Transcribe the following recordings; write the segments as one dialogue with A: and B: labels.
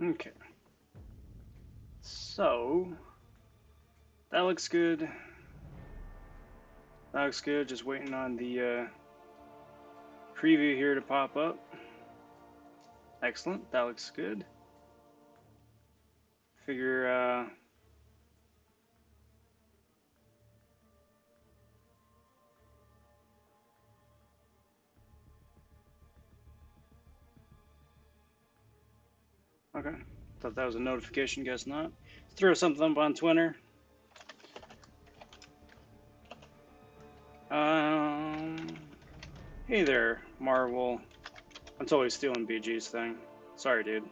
A: Okay. So that looks good. That looks good. Just waiting on the preview here to pop up. Excellent. That looks good. Figure okay. Thought that was a notification, guess not. Let's throw something up on Twitter. Hey there, Marvel. I'm totally stealing BG's thing. Sorry, dude.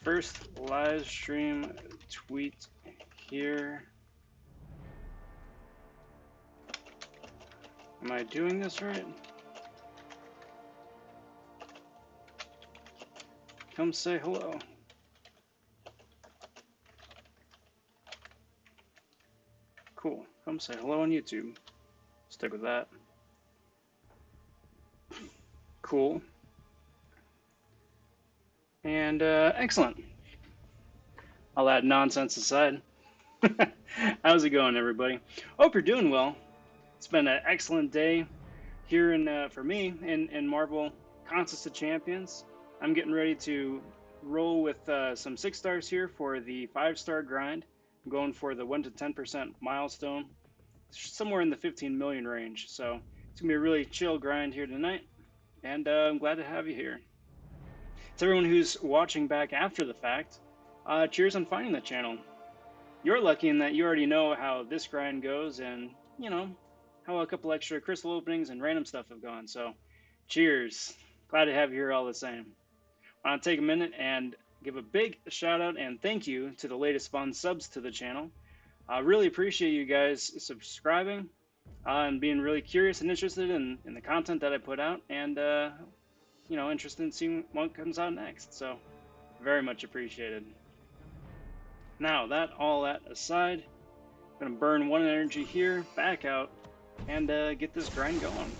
A: First live stream tweet here. Am I doing this right? Come say hello. Cool. Come say hello on YouTube. Stick with that. Cool. And excellent. All that nonsense aside. How's it going, everybody? Hope you're doing well. It's been an excellent day here for me in Marvel Contest of Champions. I'm getting ready to roll with some 6 stars here for the 5-star grind. I'm going for the 1 to 10% milestone, somewhere in the 15 million range. So it's gonna be a really chill grind here tonight, and I'm glad to have you here. To everyone who's watching back after the fact, cheers on finding the channel. You're lucky in that you already know how this grind goes, and you know how a couple extra crystal openings and random stuff have gone. So cheers. Glad to have you here all the same. I want to take a minute and give a big shout out and thank you to the latest spawn subs to the channel. I really appreciate you guys subscribing and being really curious and interested in the content that I put out, and you know, interested in seeing what comes out next. So very much appreciated. Now all that aside, I'm gonna burn 1 energy here, back out, and get this grind going.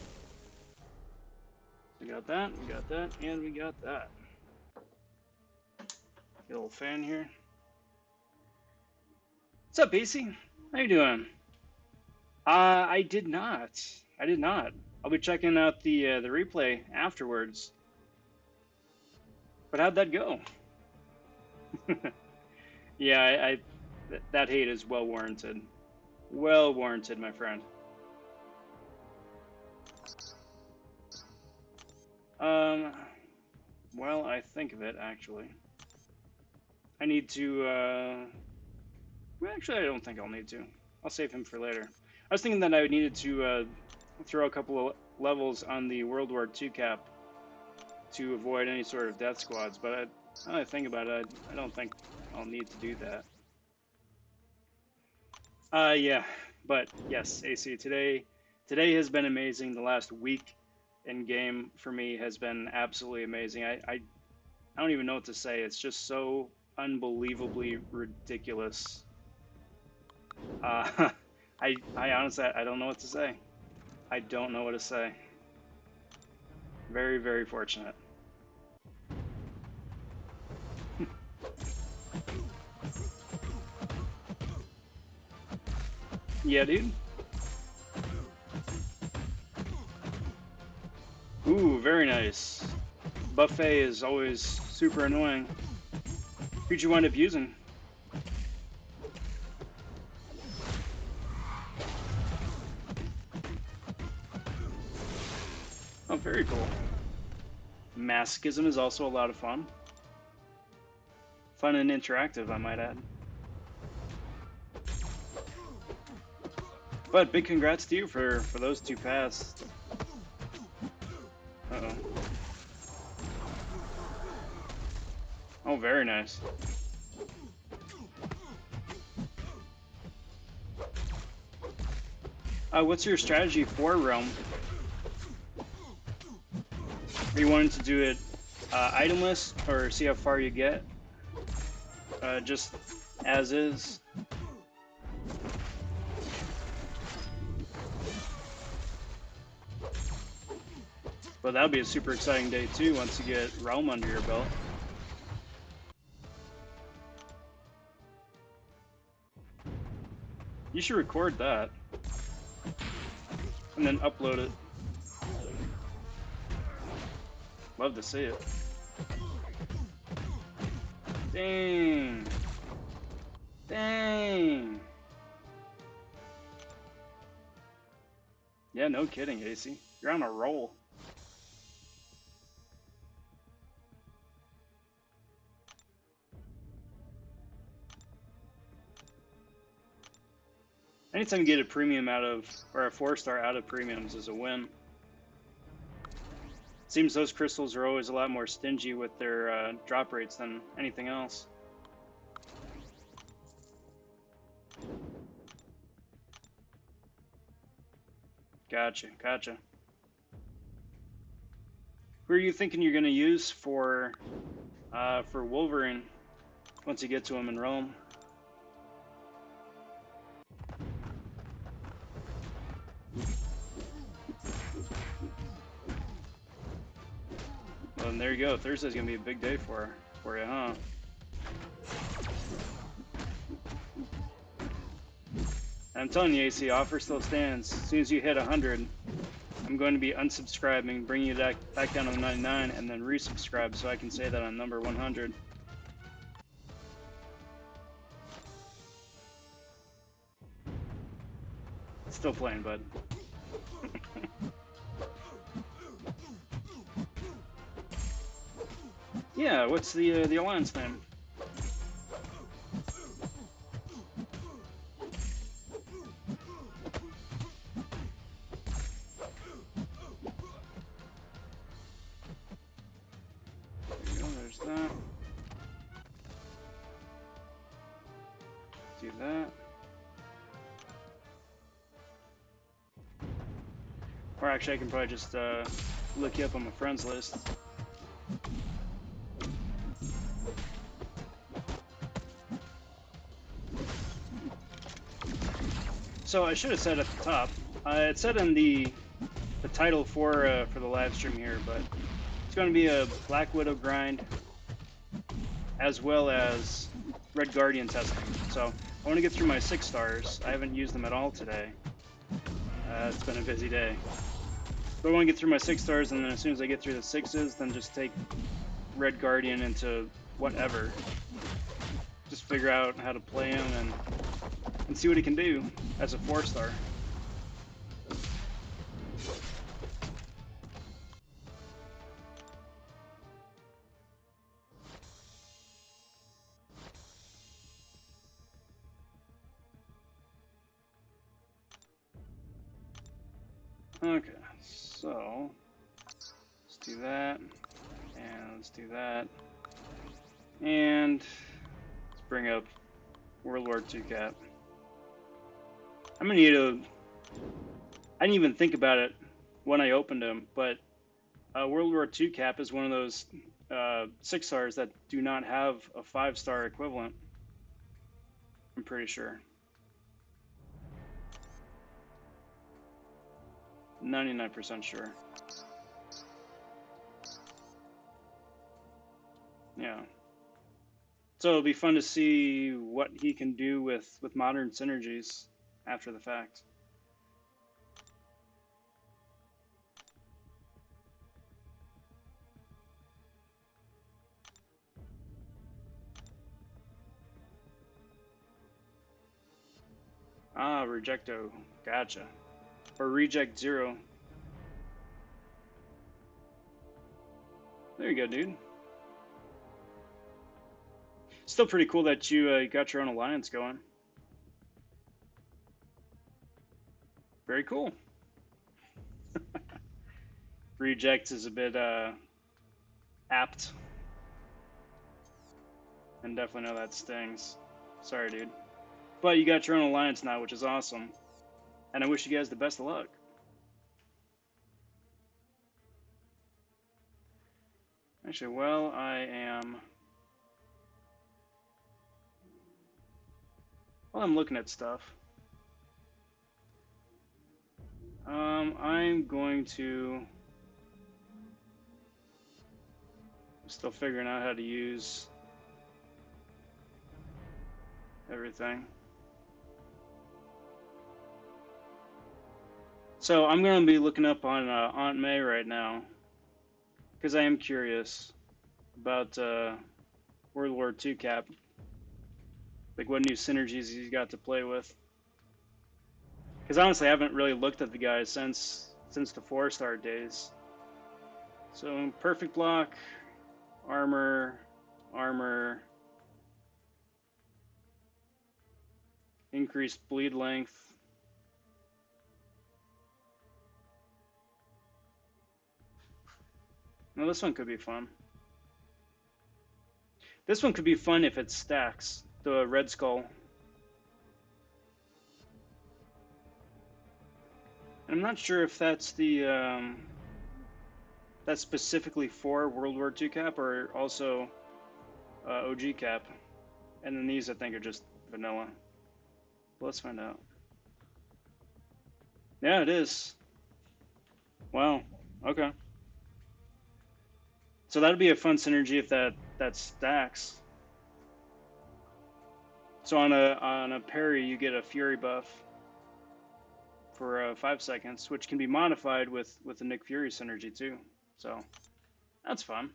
A: We got that, and we got that. Get a little fan here. What's up, AC? How you doing? I did not. I'll be checking out the replay afterwards. But how'd that go? Yeah, that hate is well warranted. Well warranted, my friend. Well, I think of it, actually. I need to, well, actually, I don't think I'll need to. I'll save him for later. I was thinking that I needed to throw a couple of levels on the World War II cap to avoid any sort of death squads, but now that I think about it, I don't think I'll need to do that. Yeah, but yes, AC, today has been amazing. The last week in game for me has been absolutely amazing. I don't even know what to say. It's just so unbelievably ridiculous. I honestly, I don't know what to say. I don't know what to say. Very, very fortunate. Yeah, dude. Ooh, very nice. Buffet is always super annoying. Who'd you wind up using? Oh, very cool. Masochism is also a lot of fun. Fun and interactive, I might add. But big congrats to you for those 2 paths. Uh-oh. Oh, very nice. What's your strategy for Realm? Are you wanting to do it itemless, or see how far you get? Just as is? But that'll be a super exciting day too once you get Realm under your belt. You should record that and then upload it. Love to see it. Dang. Dang. Yeah, no kidding, AC. You're on a roll. Anytime you get a premium out of, or a 4-star out of premiums is a win. Seems those crystals are always a lot more stingy with their drop rates than anything else. Gotcha, gotcha. Who are you thinking you're gonna use for Wolverine once you get to him in Rome? Well, and there you go. Thursday's gonna be a big day for you, huh? I'm telling you, AC, offer still stands. As soon as you hit 100, I'm going to be unsubscribing, bringing you back down to 99, and then resubscribe so I can say that on number 100. Still playing, bud. Yeah, what's the alliance name? There's that. Do that. Or actually, I can probably just look you up on my friends list. So I should have said at the top. It said in the title for the live stream here, but it's going to be a Black Widow grind as well as Red Guardian testing. So I want to get through my 6 stars. I haven't used them at all today. It's been a busy day. But I want to get through my 6 stars, and then as soon as I get through the 6s, then just take Red Guardian into whatever. Just figure out how to play him and see what he can do as a 4-star. Okay, so let's do that, and let's do that, and let's bring up World War II cap. I'm gonna need a. I didn't even think about it when I opened them, but World War II cap is one of those 6 stars that do not have a 5-star equivalent. I'm pretty sure. 99% sure. Yeah. So it'll be fun to see what he can do with modern synergies after the fact. Ah, Rejecto. Gotcha. Or Reject 0. There you go, dude. Still pretty cool that you got your own alliance going. Very cool. Reject is a bit apt. And definitely know that stings. Sorry, dude. But you got your own alliance now, which is awesome. And I wish you guys the best of luck. Actually, while I'm looking at stuff, I'm going to Still figuring out how to use everything. So I'm going to be looking up on Aunt May right now because I am curious about World War II Cap. Like what new synergies he's got to play with. Because honestly, I haven't really looked at the guys since the 4-star days. So perfect block, armor, armor, increased bleed length. Now this one could be fun. This one could be fun if it stacks, the Red Skull. I'm not sure if that's the that's specifically for World War II Cap or also OG Cap. And then these I think are just vanilla. But let's find out. Yeah, it is. Wow. Okay. So that'd be a fun synergy if that stacks. So on a parry, you get a Fury buff for 5 seconds, which can be modified with the Nick Fury synergy too. So that's fun.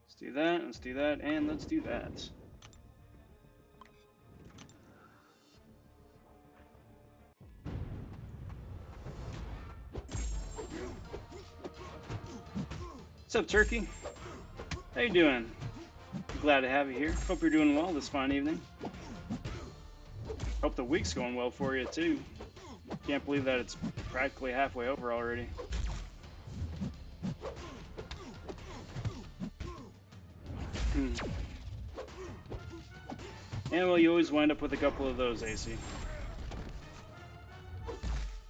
A: Let's do that. Let's do that, and let's do that. What's up, Turkey? How you doing? Glad to have you here. Hope you're doing well this fine evening. Hope the week's going well for you too. Can't believe that it's practically halfway over already. And well, you always wind up with a couple of those, AC.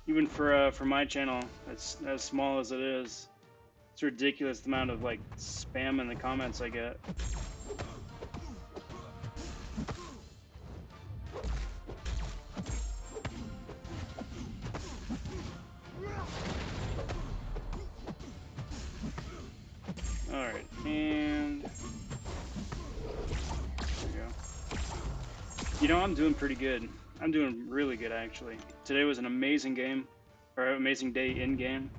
A: Even for my channel, as small as it is, it's ridiculous the amount of like spam in the comments I get. All right, and there we go. You know, I'm doing pretty good. I'm doing really good actually. Today was an amazing game, or amazing day in game,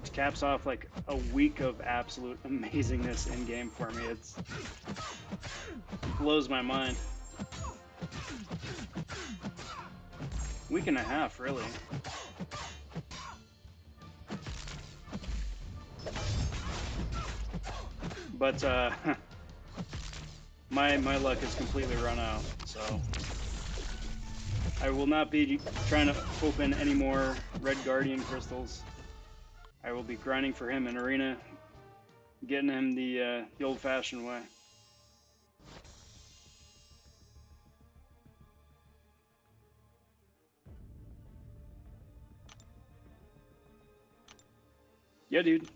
A: which caps off like a week of absolute amazingness in game for me. It blows my mind. Week and a half, really. But my luck has completely run out, so I will not be trying to open any more Red Guardian crystals. I will be grinding for him in arena, getting him the old-fashioned way. Yeah, dude.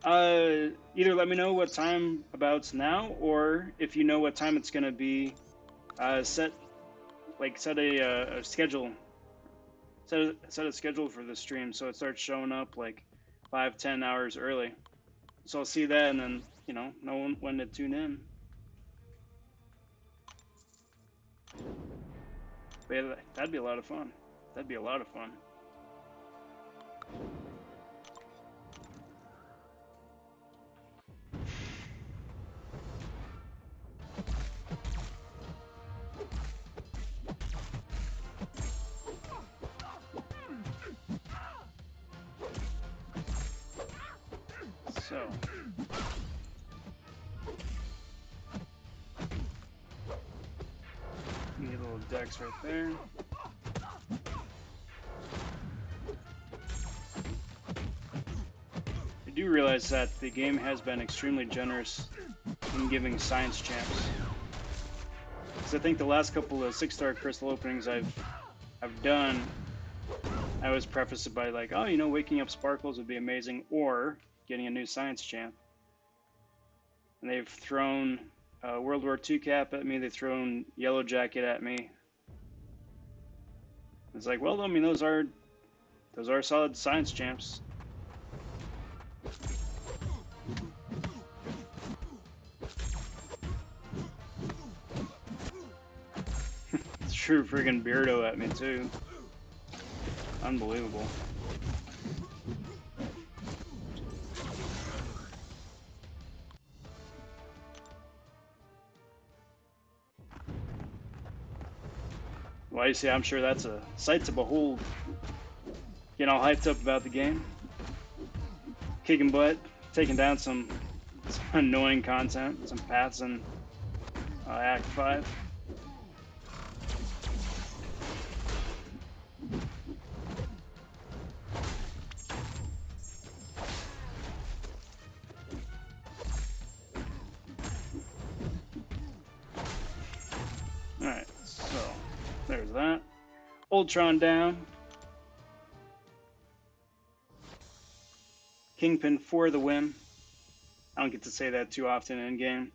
A: Either let me know what time about's now, or if you know what time it's gonna be, set a schedule. Set a schedule for the stream so it starts showing up like 5-10 hours early. So I'll see that and then know when to tune in. But yeah, that'd be a lot of fun. That'd be a lot of fun. So, need a little dex right there. I do realize that the game has been extremely generous in giving science champs. Because I think the last couple of 6-star crystal openings I've done, I always preface it by like, oh, waking up Sparkles would be amazing, or getting a new science champ. And they've thrown World War II Cap at me, they've thrown Yellow Jacket at me, It's like, well, I mean, those are solid science champs. True friggin' Beardo at me too. Unbelievable. Well, you see, I'm sure that's a sight to behold. Getting all hyped up about the game. Kicking butt, taking down some annoying content, some paths in Act 5. Alright, so there's that. Ultron down. Kingpin for the win. I don't get to say that too often in game.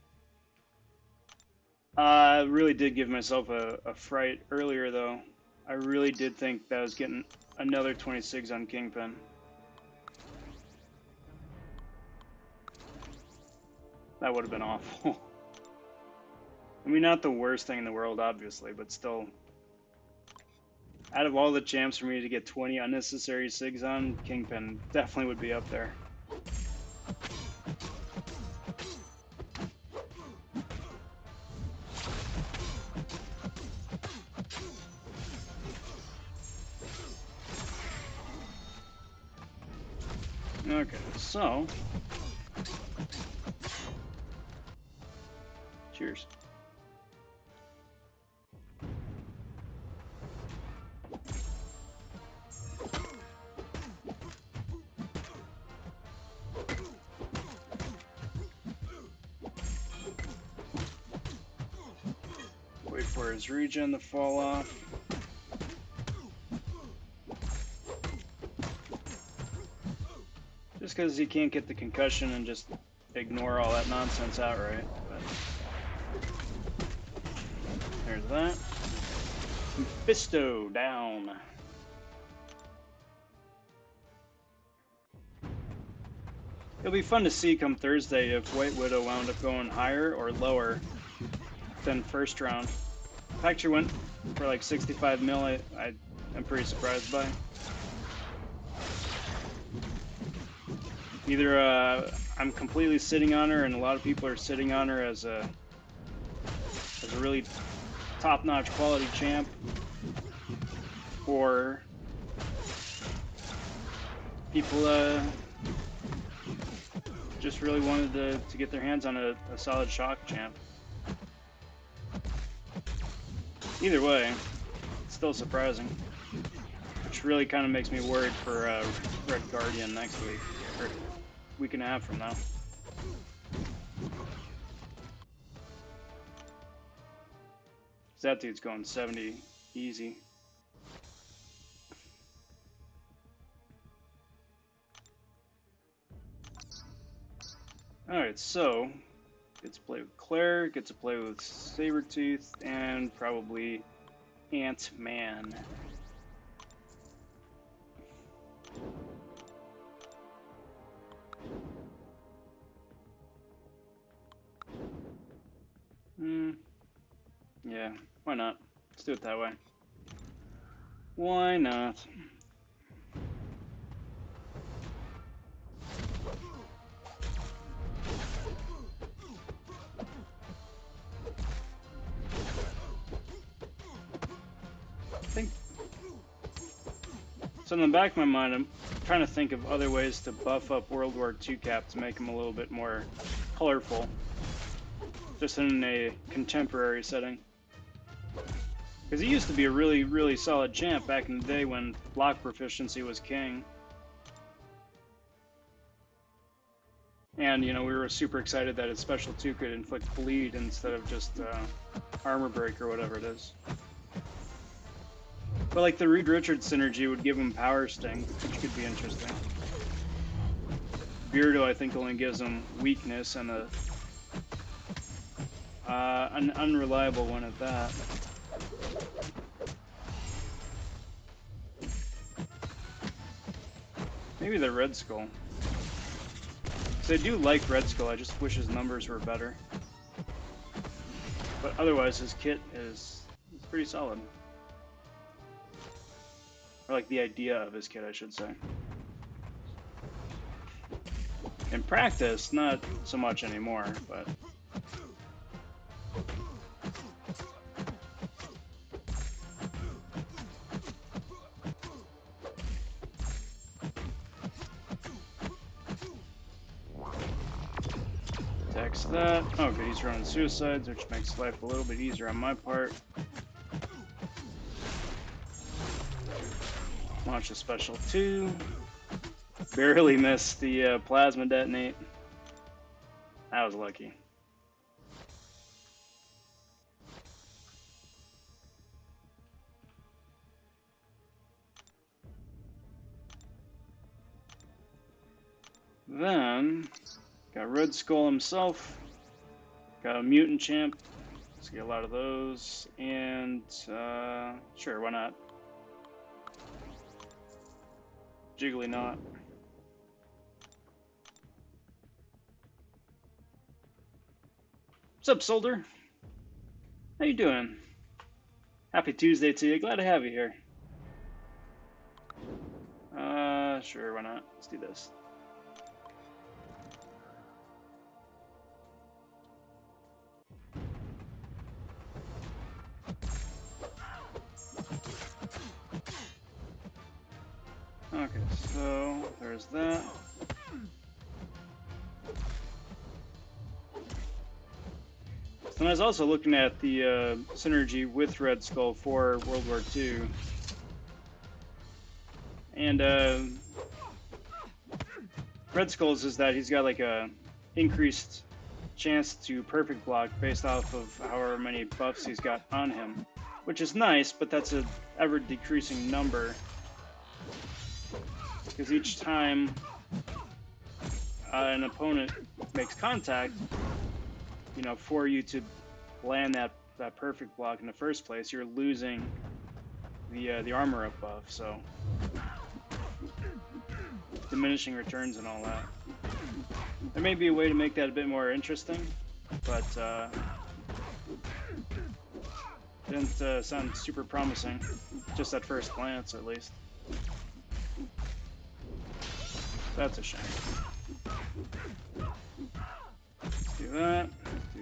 A: I really did give myself a fright earlier, though. I really did think that I was getting another 26 on Kingpin. That would have been awful. I mean, not the worst thing in the world, obviously, but still. Out of all the champs for me to get 20 unnecessary SIGs on, Kingpin definitely would be up there. Okay, so... Cheers. Wait for his regen to fall off. Just because he can't get the concussion and just ignore all that nonsense outright. But there's that. Mephisto down. It'll be fun to see come Thursday if White Widow wound up going higher or lower than first round. The fact she went for like 65 mil, I'm pretty surprised by. Either I'm completely sitting on her and a lot of people are sitting on her as a really top-notch quality champ, or people just really wanted to get their hands on a solid shock champ. Either way, it's still surprising, which really kind of makes me worried for Red Guardian next week, or a week and a half from now. That dude's going 70 easy. Alright, so gets to play with Claire, gets to play with Sabretooth, and probably Ant-Man. Yeah, why not? Let's do it that way. Why not? So in the back of my mind, I'm trying to think of other ways to buff up World War II Cap to make him a little bit more colorful, just in a contemporary setting. Because he used to be a really, really solid champ back in the day when block proficiency was king. And, you know, we were super excited that his special 2 could inflict bleed instead of just armor break or whatever it is. But like the Reed Richards synergy would give him power sting, which could be interesting. Beardo, I think, only gives him weakness and an unreliable one at that. Maybe the Red Skull. Because I do like Red Skull, I just wish his numbers were better. But otherwise, his kit is pretty solid. Or like the idea of his kit, I should say. In practice, not so much anymore, but... Attacks that. Oh, good, he's running suicides, which makes life a little bit easier on my part. Launch a special 2. Barely missed the plasma detonate. That was lucky. Then, got Red Skull himself. Got a mutant champ. Let's get a lot of those. And, sure, why not? Jiggly Knot. What's up, Soldier? How you doing? Happy Tuesday to you. Glad to have you here. Sure, why not? Let's do this. Okay, so there's that. And I was also looking at the synergy with Red Skull for World War II. And Red Skull's is that he's got like a increased chance to perfect block based off of however many buffs he's got on him. Which is nice, but that's a ever decreasing number. Because each time an opponent makes contact, you know, for you to land that perfect block in the first place, you're losing the armor up buff, so diminishing returns and all that. There may be a way to make that a bit more interesting, but didn't sound super promising, just at first glance at least. That's a shame. Let's do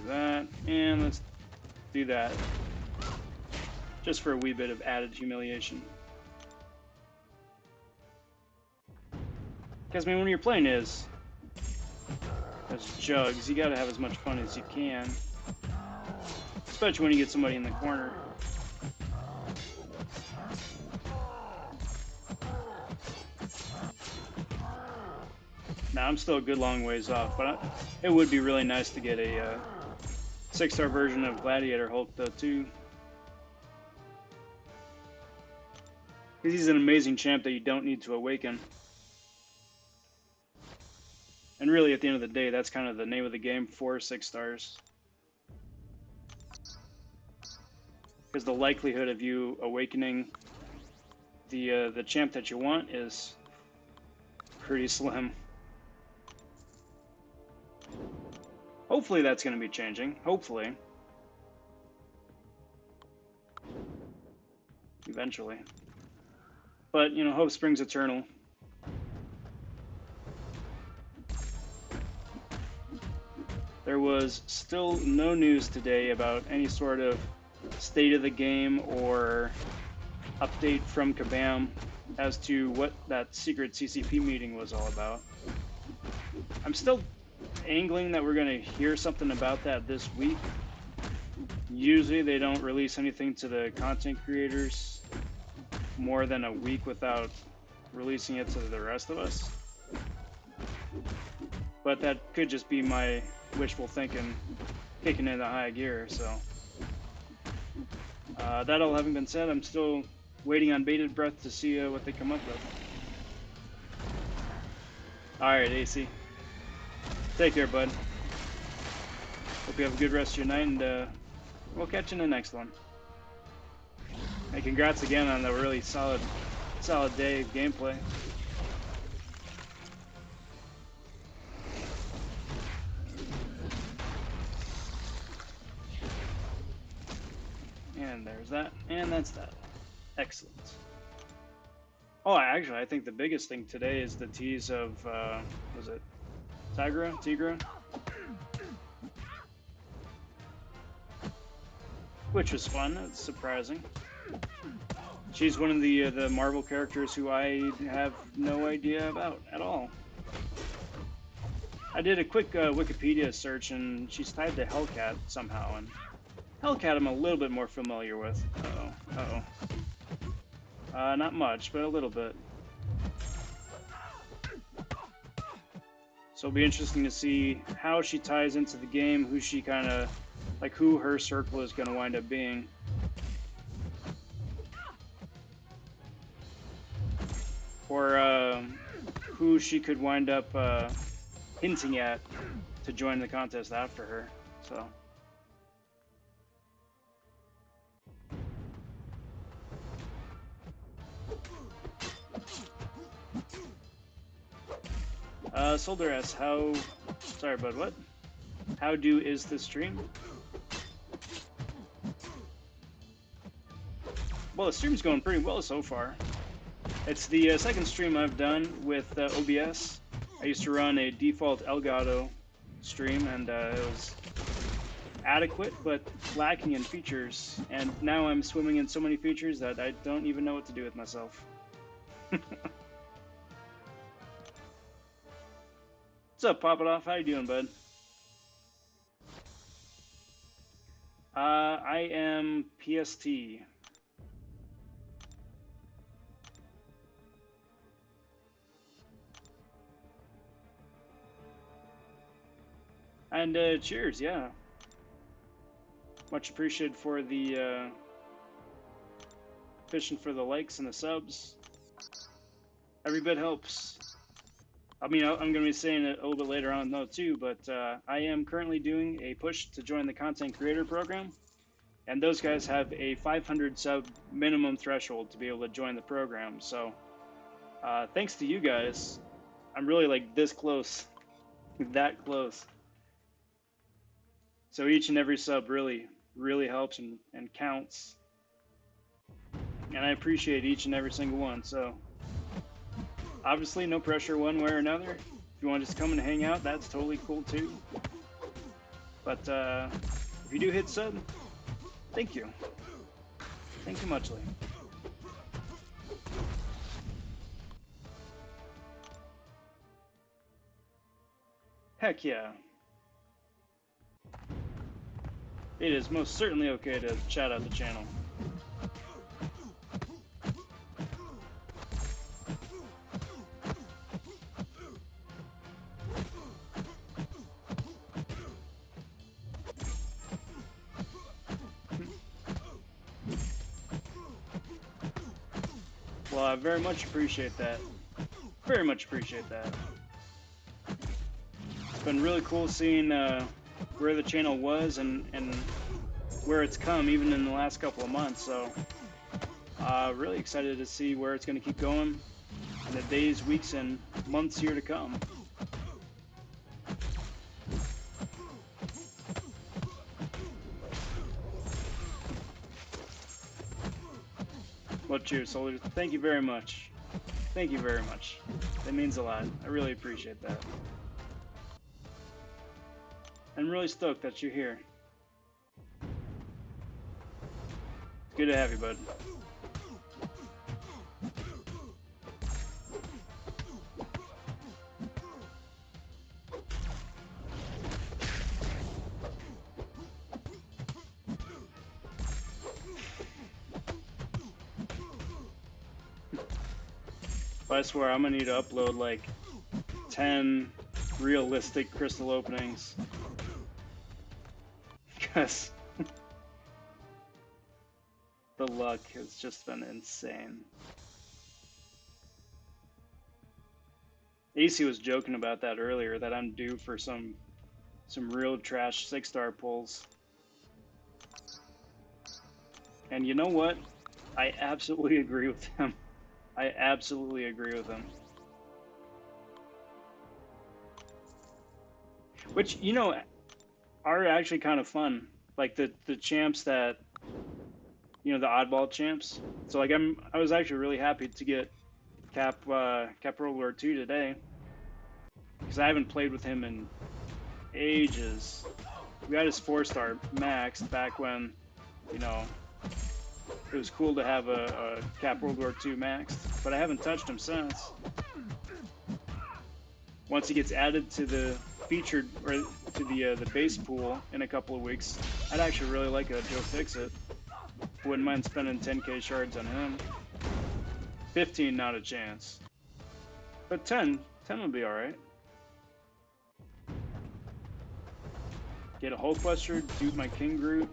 A: that, and let's do that. Just for a wee bit of added humiliation. Because, I mean, when you're playing as Jugs, you gotta have as much fun as you can. Especially when you get somebody in the corner. Now, I'm still a good long ways off, but it would be really nice to get a 6-star version of Gladiator Hulk, though, too. Because he's an amazing champ that you don't need to awaken. And really, at the end of the day, that's kind of the name of the game for 6 stars. Because the likelihood of you awakening the champ that you want is pretty slim. Hopefully that's going to be changing. Hopefully. Eventually. But, you know, hope springs eternal. There was still no news today about any sort of state of the game or update from Kabam as to what that secret CCP meeting was all about. I'm still angling that we're going to hear something about that this week. Usually they don't release anything to the content creators more than a week without releasing it to the rest of us. But that could just be my wishful thinking kicking into high gear, so. That all having been said, I'm still waiting on bated breath to see what they come up with. Alright, AC. Take care, bud. Hope you have a good rest of your night, and we'll catch you in the next one. And congrats again on the really solid day of gameplay. And there's that, and that's that. Excellent. Oh, actually, I think the biggest thing today is the tease of, was it Tigra? Which was fun. It's surprising. She's one of the Marvel characters who I have no idea about at all. I did a quick Wikipedia search, and she's tied to Hellcat somehow, and Hellcat I'm a little bit more familiar with. Not much, but a little bit. So it'll be interesting to see how she ties into the game, who she kind of, like who her circle is going to wind up being. Or who she could wind up hinting at to join the contest after her. So. Solder asks, sorry, bud, what? How is the stream? Well, the stream's going pretty well so far. It's the second stream I've done with OBS. I used to run a default Elgato stream, and it was adequate, but lacking in features. And now I'm swimming in so many features that I don't even know what to do with myself. What's up, Pop It Off? How you doing, bud? I am PST. And cheers, yeah. Much appreciated for the fishing for the likes and the subs. Every bit helps. I mean, I'm going to be saying it a little bit later on, though, too, but I am currently doing a push to join the content creator program, and those guys have a 500 sub minimum threshold to be able to join the program. So thanks to you guys, I'm really like this close, that close. So each and every sub really, really helps and counts. And I appreciate each and every single one. So obviously no pressure one way or another. If you want to just come and hang out, that's totally cool too. But if you do hit sub, thank you. Thank you muchly. Heck yeah. It is most certainly okay to shout out the channel. Well, I very much appreciate that. Very much appreciate that. It's been really cool seeing where the channel was and where it's come, even in the last couple of months. So, really excited to see where it's going to keep going in the days, weeks, and months here to come. Well, cheers, soldiers. Thank you very much. Thank you very much. That means a lot. I really appreciate that. I'm really stoked that you're here. It's good to have you, bud. But I swear I'm gonna need to upload like 10 realistic crystal openings. Because the luck has just been insane. AC was joking about that earlier, that I'm due for some real trash 6-star pulls. And you know what? I absolutely agree with him. I absolutely agree with him. Which, you know, are actually kind of fun. Like the champs that you know, the oddball champs. So like I was actually really happy to get Cap World War II today because I haven't played with him in ages. We had his 4-star maxed back when, you know, it was cool to have a Cap World War II maxed, but I haven't touched him since. Once he gets added to the featured or to the base pool in a couple of weeks, I'd actually really like a Joe Fixit. Wouldn't mind spending 10k shards on him. 15, not a chance. But 10 would be alright. Get a Hulkbuster, dupe my King Groot,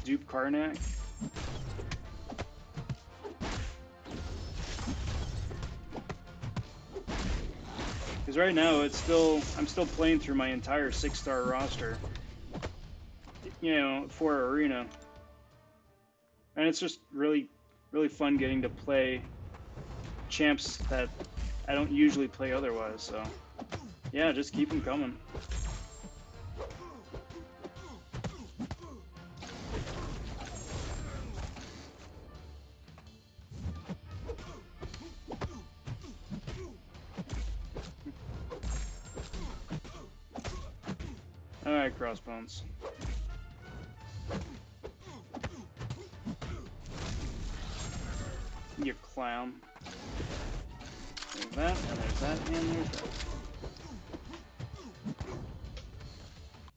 A: dupe Karnak. Because right now I'm still playing through my entire 6-star roster, you know, for Arena. And it's just really fun getting to play champs that I don't usually play otherwise, so yeah, just keep them coming. Alright, Crossbones. You clown. There's that, and there's that, and there's that.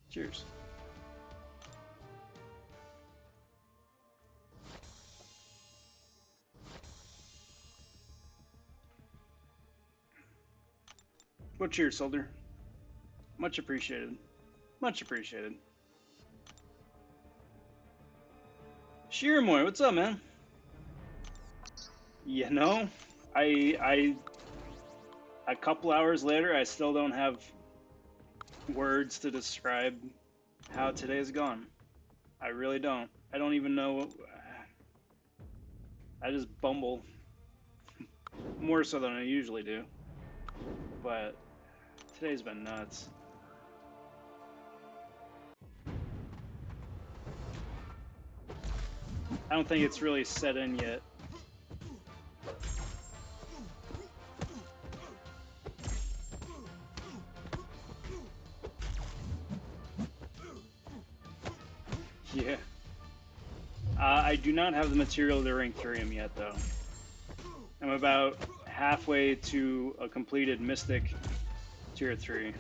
A: Cheers. Well, cheers, soldier. Much appreciated. Much appreciated. Sheermoy, what's up, man? You know, I a couple hours later, I still don't have words to describe how today's gone. I really don't. I don't even know. I just bumble more so than I usually do. But today's been nuts. I don't think it's really set in yet. Yeah. I do not have the material to rank 3 him yet, though. I'm about halfway to a completed Mystic Tier 3.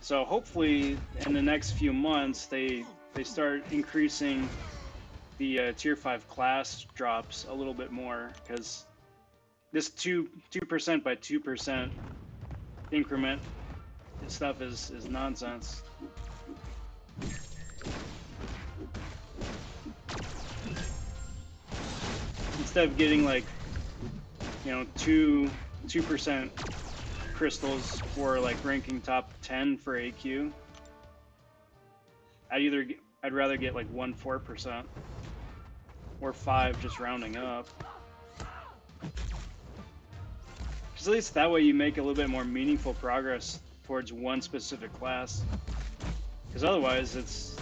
A: So hopefully in the next few months they start increasing the Tier 5 class drops a little bit more, because this 2% by 2% increment stuff is nonsense. Instead of getting like, you know, 2% crystals for like ranking top 10 for AQ, I'd rather get like 1-4% or 5, just rounding up. Because at least that way you make a little bit more meaningful progress towards one specific class. Because otherwise it's,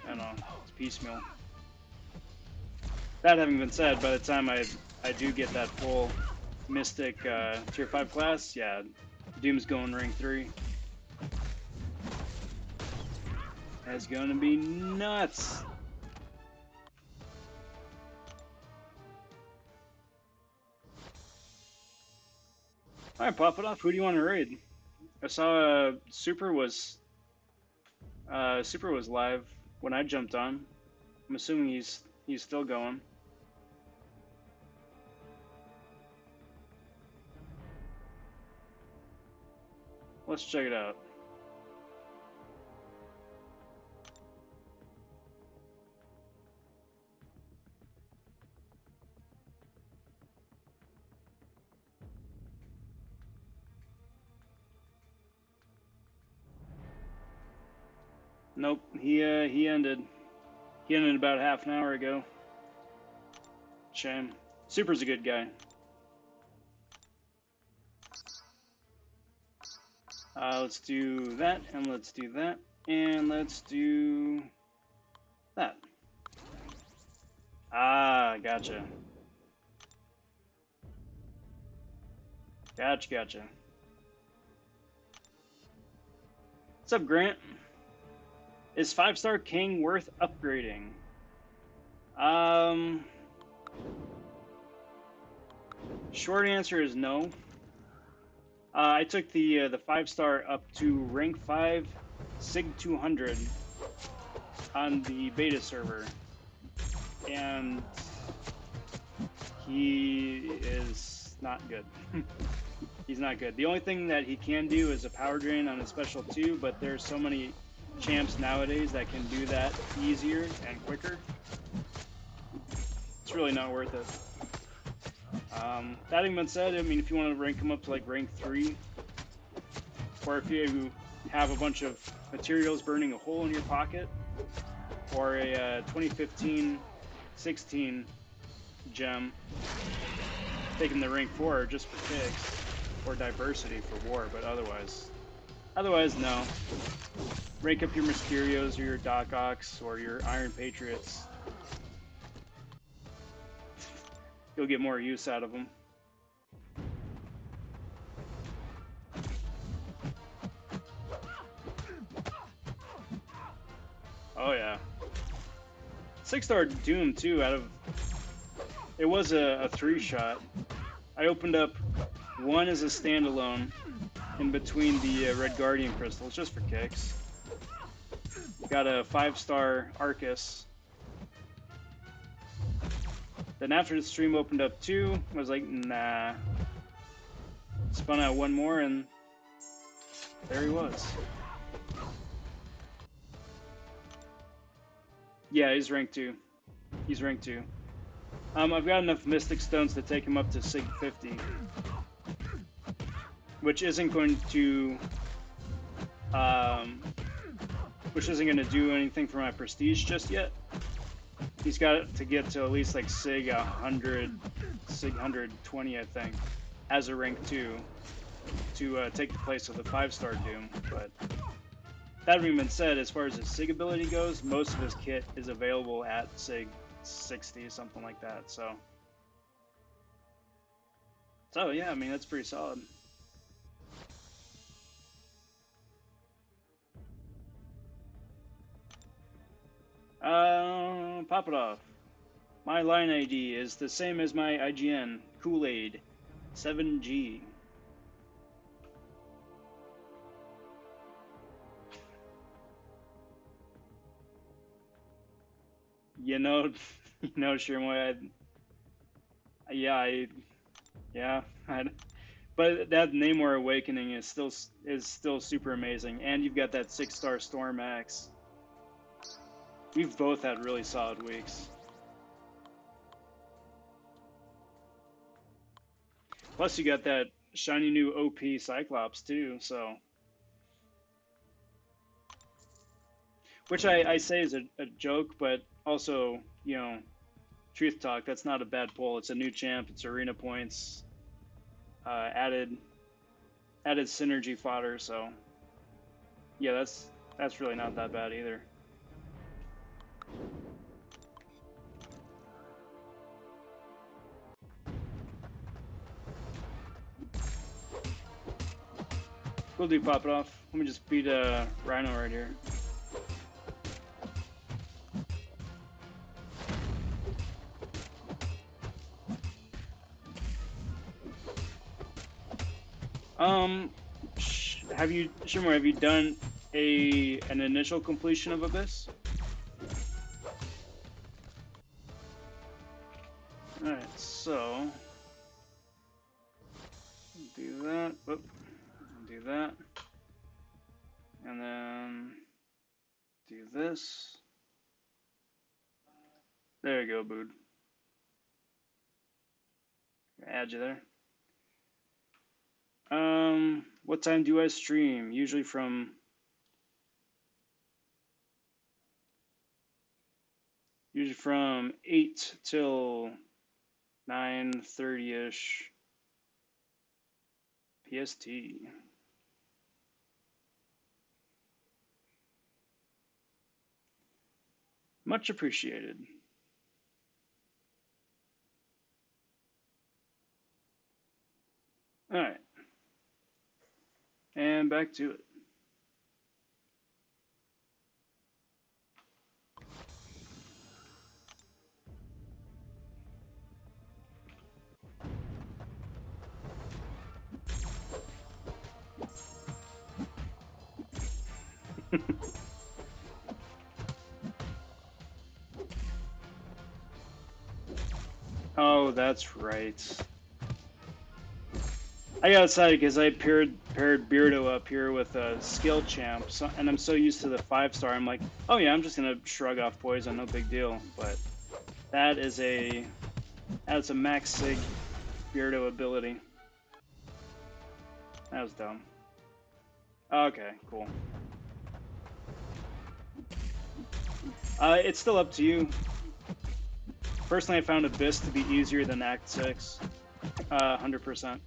A: I don't know, it's piecemeal. That having been said, by the time I do get that full Mystic Tier 5 class, yeah, Doom's going rank 3. That's gonna be nuts! Alright, pop it off. Who do you want to raid? I saw Super was live when I jumped on. I'm assuming he's still going. Let's check it out. Nope, he ended. He ended about half an hour ago. Shame. Super's a good guy. Let's do that, and let's do that, And let's do that. Ah, gotcha. Gotcha. What's up, Grant? Is 5-star King worth upgrading? Um, Short answer is no. I took the 5-star up to rank 5, Sig 200 on the beta server, and he is not good. He's not good. The only thing that he can do is a power drain on his special 2, but there's so many champs nowadays that can do that easier and quicker. It's really not worth it. That having been said, I mean, if you want to rank him up to like rank 3, or if you have a bunch of materials burning a hole in your pocket, or a 2015-16 gem taking the rank 4 just for kicks, or diversity for war, but otherwise no. Rank up your Mysterios or your Doc Ox or your Iron Patriots. You'll get more use out of them. Oh yeah. 6-star Doom too. It was a 3-shot. I opened up one as a standalone in between the Red Guardian crystals just for kicks. Got a 5-star Arcus. Then after the stream opened up 2, I was like, nah. Spun out one more and there he was. Yeah, he's rank 2. He's rank 2. I've got enough Mystic Stones to take him up to Sig 50. Which isn't going to do anything for my prestige just yet. He's got to get to at least like Sig 100, Sig 120, I think, as a rank 2 to take the place of the 5-star Doom. But that having been said, as far as his Sig ability goes, most of his kit is available at Sig 60, something like that. So yeah, I mean that's pretty solid. Pop it off. My line ID is the same as my IGN, Kool-Aid, 7G. Shermoy, but that Namor Awakening is still super amazing, and you've got that 6-star Storm Axe. We've both had really solid weeks. Plus, you got that shiny new OP Cyclops too, so. Which I say is a joke, but also, truth talk, that's not a bad pull. It's a new champ, it's arena points, added synergy fodder, so yeah, that's really not that bad either. We'll do pop it off. Let me just beat a Rhino right here. Shimmer, have you done an initial completion of Abyss? Alright, so do that. Whoop. Do that. And then do this. There you go, Bood. Add you there. What time do I stream? Usually from 8 till 9:30ish PST. Much appreciated. All right. And back to it. Oh, that's right. I got excited because I paired Beardo up here with a skill champ, so, and I'm so used to the 5-star. I'm like, oh yeah, I'm just gonna shrug off poison, no big deal. But that is a max sig Beardo ability. That was dumb. Okay, cool. It's still up to you. Personally, I found Abyss to be easier than Act 6. 100%.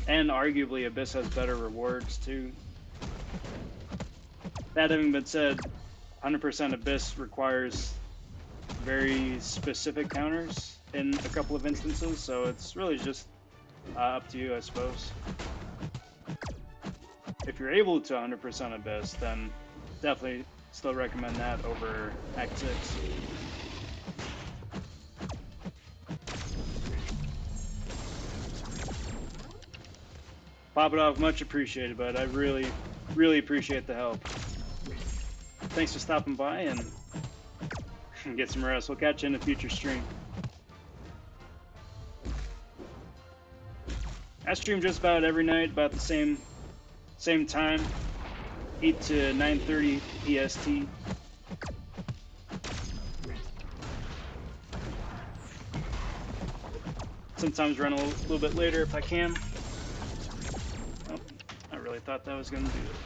A: And arguably, Abyss has better rewards, too. That having been said, 100% Abyss requires very specific counters in a couple of instances, so it's really just up to you, I suppose. If you're able to 100% Abyss, then definitely still recommend that over Act 6. Pop it off, much appreciated, bud. I really, really appreciate the help. Thanks for stopping by and get some rest. We'll catch you in a future stream. I stream just about every night, about the same time, 8 to 9:30 PST. Sometimes run a little bit later if I can. Oh, I really thought that was going to do it.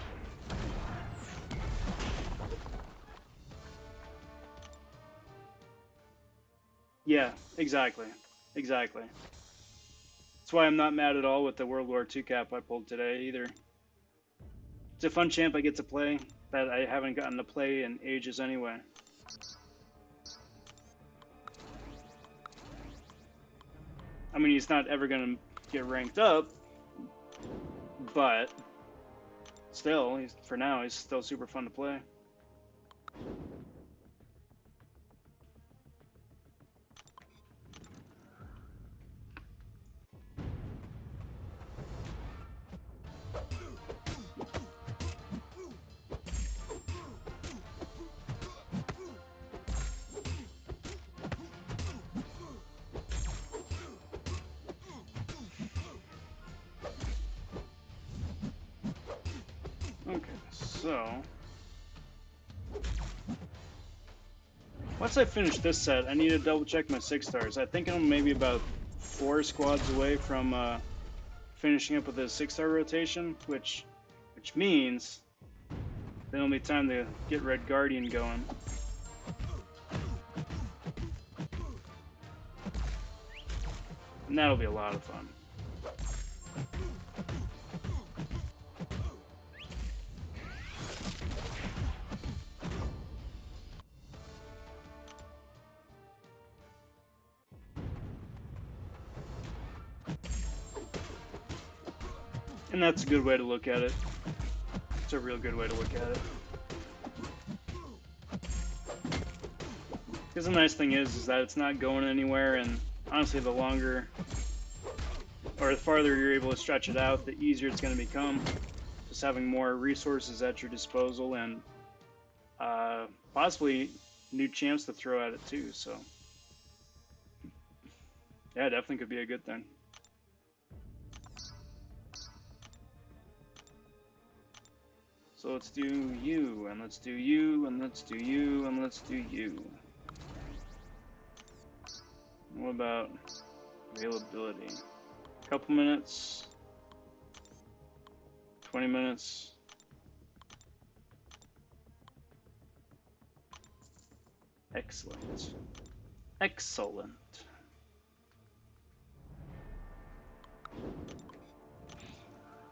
A: Yeah, exactly. Exactly. That's why I'm not mad at all with the World War II cap I pulled today either. It's a fun champ I get to play that I haven't gotten to play in ages anyway. I mean, he's not ever going to get ranked up, but still, for now, he's still super fun to play. Okay, so once I finish this set, I need to double check my 6-stars. I think I'm maybe about 4 squads away from finishing up with a 6-star rotation, which means then it'll be time to get Red Guardian going. And that'll be a lot of fun. And that's a good way to look at it. It's a real good way to look at it. Because the nice thing is that it's not going anywhere, and honestly, the longer or the farther you're able to stretch it out, the easier it's going to become. Just having more resources at your disposal and possibly new champs to throw at it too. So yeah, definitely could be a good thing. So let's do you, and let's do you, and let's do you, and let's do you. What about availability? Couple minutes, 20 minutes. Excellent. Excellent.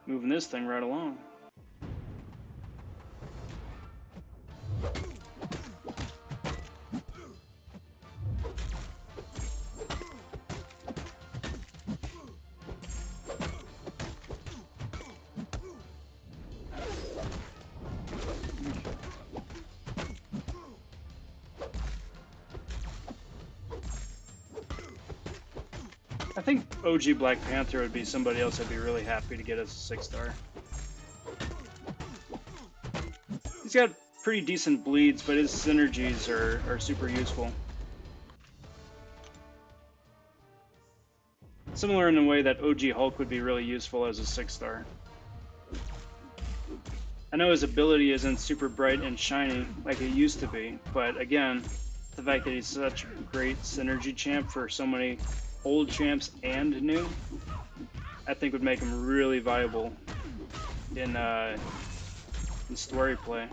A: Moving this thing right along. I think OG Black Panther would be somebody else I'd be really happy to get as a 6-star. He's got pretty decent bleeds, but his synergies are super useful. Similar in the way that OG Hulk would be really useful as a 6-star. I know his ability isn't super bright and shiny like it used to be, but again, the fact that he's such a great synergy champ for so many old champs and new, I think would make him really viable in story play.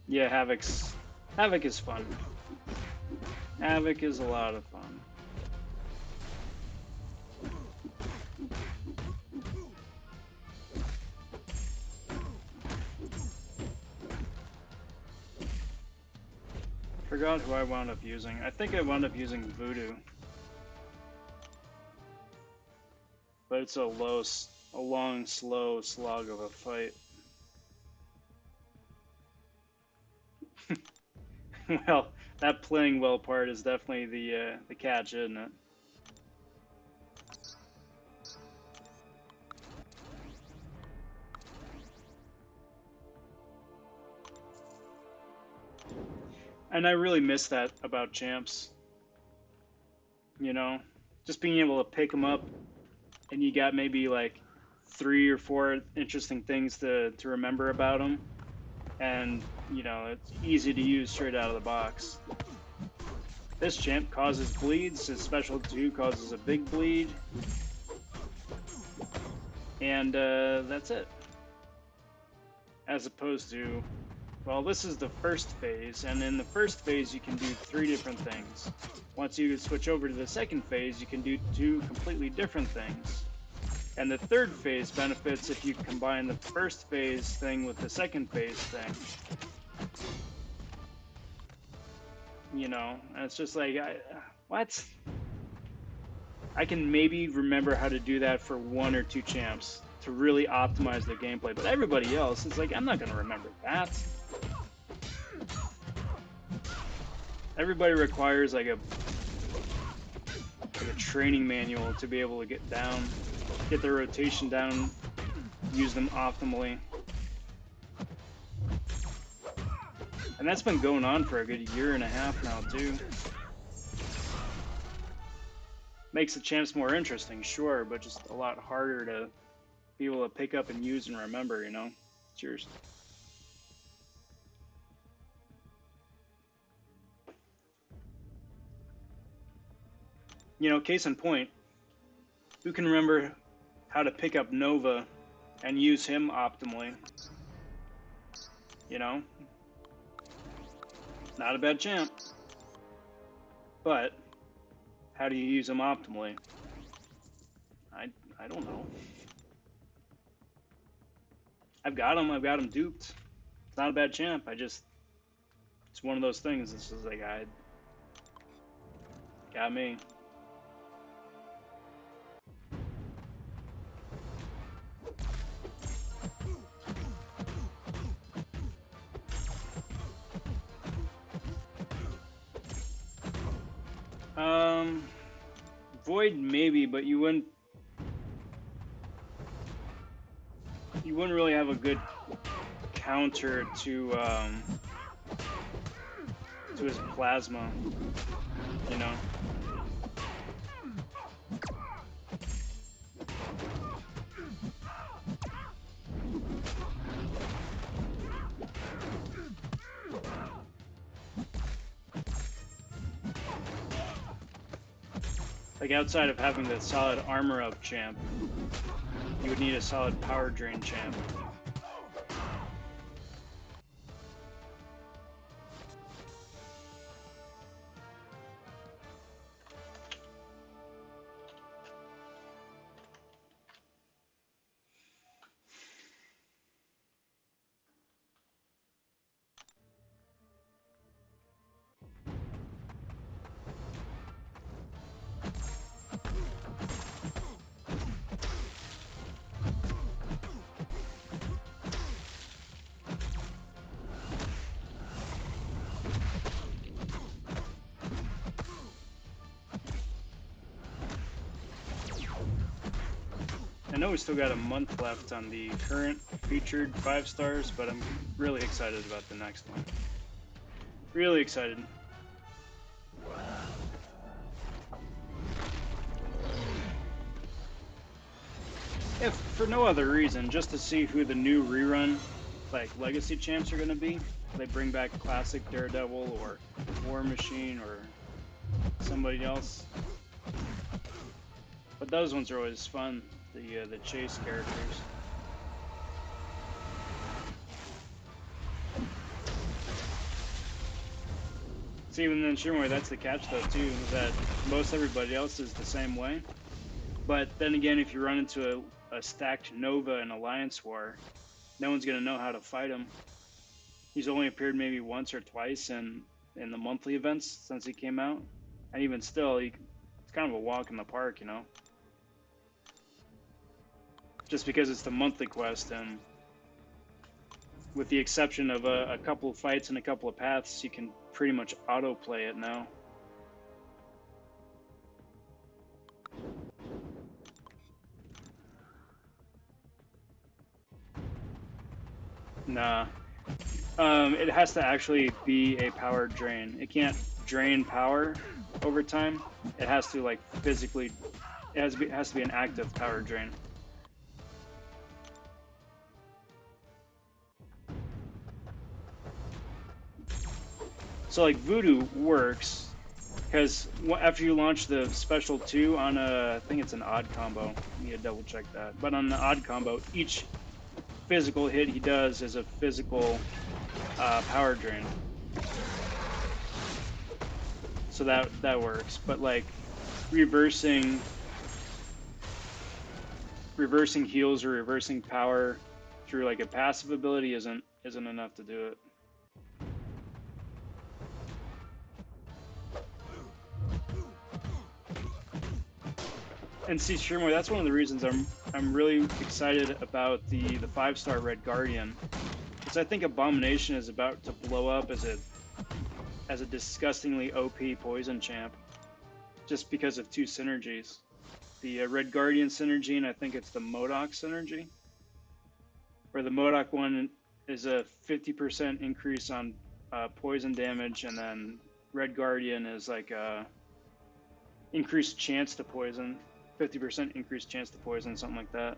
A: Yeah, Havoc is fun. Havoc is a lot of fun. Forgot who I wound up using. I think I wound up using Voodoo. But it's a long, slow slog of a fight. Well, that playing well part is definitely the catch, isn't it? And I really miss that about champs. You know, just being able to pick them up, and you got maybe like 3 or 4 interesting things to remember about them, and you know it's easy to use straight out of the box. This champ causes bleeds. His special 2 causes a big bleed, and that's it. As opposed to, well, this is the first phase, and in the first phase you can do 3 different things. Once you switch over to the second phase, you can do 2 completely different things. And the third phase benefits if you combine the first phase thing with the second phase thing. You know, and it's just like, what? I can maybe remember how to do that for 1 or 2 champs to really optimize their gameplay, but everybody else, it's like, I'm not going to remember that. Everybody requires like a training manual to be able to get their rotation down, use them optimally. And that's been going on for a good 1.5 years now too. Makes the champs more interesting, sure, but just a lot harder to be able to pick up and use and remember, you know? Cheers. You know, case in point, who can remember how to pick up Nova and use him optimally? You know? Not a bad champ. But how do you use him optimally? I don't know. I've got him duped. It's not a bad champ. It's one of those things. It's just like, got me. Void maybe, but you wouldn't really have a good counter to his plasma, you know. Like outside of having the solid armor up champ, you would need a solid power drain champ. know we still got a month left on the current featured 5 stars, but I'm really excited about the next one. Really excited. If for no other reason, just to see who the new rerun, like Legacy champs are gonna be. They bring back Classic Daredevil or War Machine or somebody else. But those ones are always fun. The chase characters. See, even then, Shimmer, that's the catch though too. That most everybody else is the same way. But then again, if you run into a stacked Nova and Alliance War, no one's gonna know how to fight him. He's only appeared maybe once or twice in the monthly events since he came out, and even still, it's kind of a walk in the park, you know. Just because it's the monthly quest, and with the exception of a couple of fights and a couple of paths, you can pretty much auto-play it now. Nah. It has to actually be a power drain. It can't drain power over time. It has to like physically. It has to be an active power drain. So like Voodoo works because after you launch the special 2 on I think it's an odd combo. I need to double check that. But on the odd combo, each physical hit he does is a physical power drain. So that works. But like reversing heals or reversing power through like a passive ability isn't enough to do it. And see, Shermoy, that's one of the reasons I'm really excited about the 5-star Red Guardian, because I think Abomination is about to blow up as a disgustingly OP poison champ, just because of 2 synergies, the Red Guardian synergy, and I think it's the MODOK synergy, where the MODOK one is a 50% increase on poison damage, and then Red Guardian is like a increased chance to poison. 50% increased chance to poison, something like that.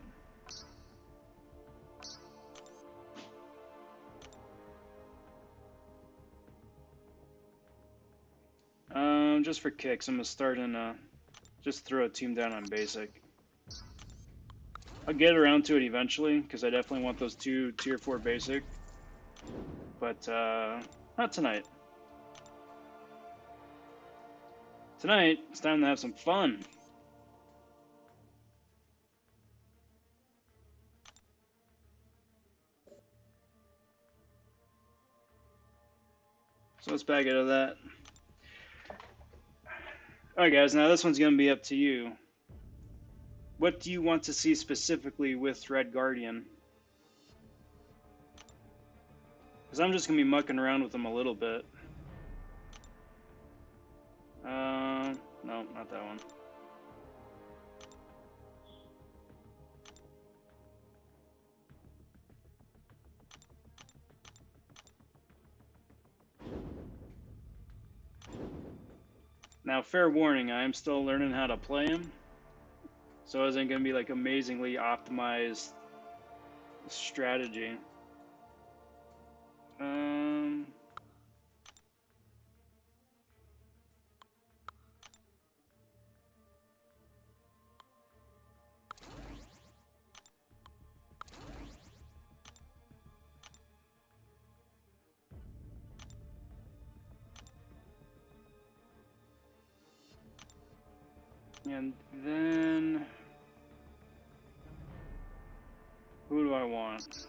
A: Just for kicks, I'm gonna start in just throw a team down on basic. I'll get around to it eventually, because I definitely want those 2 tier 4 basic. But not tonight. Tonight, it's time to have some fun. So let's back out of that. Alright guys, now this one's going to be up to you. What do you want to see specifically with Red Guardian? Because I'm just going to be mucking around with them a little bit. No, not that one. Now, fair warning, I am still learning how to play him. So it isn't going to be like amazingly optimized strategy. And then who do I want?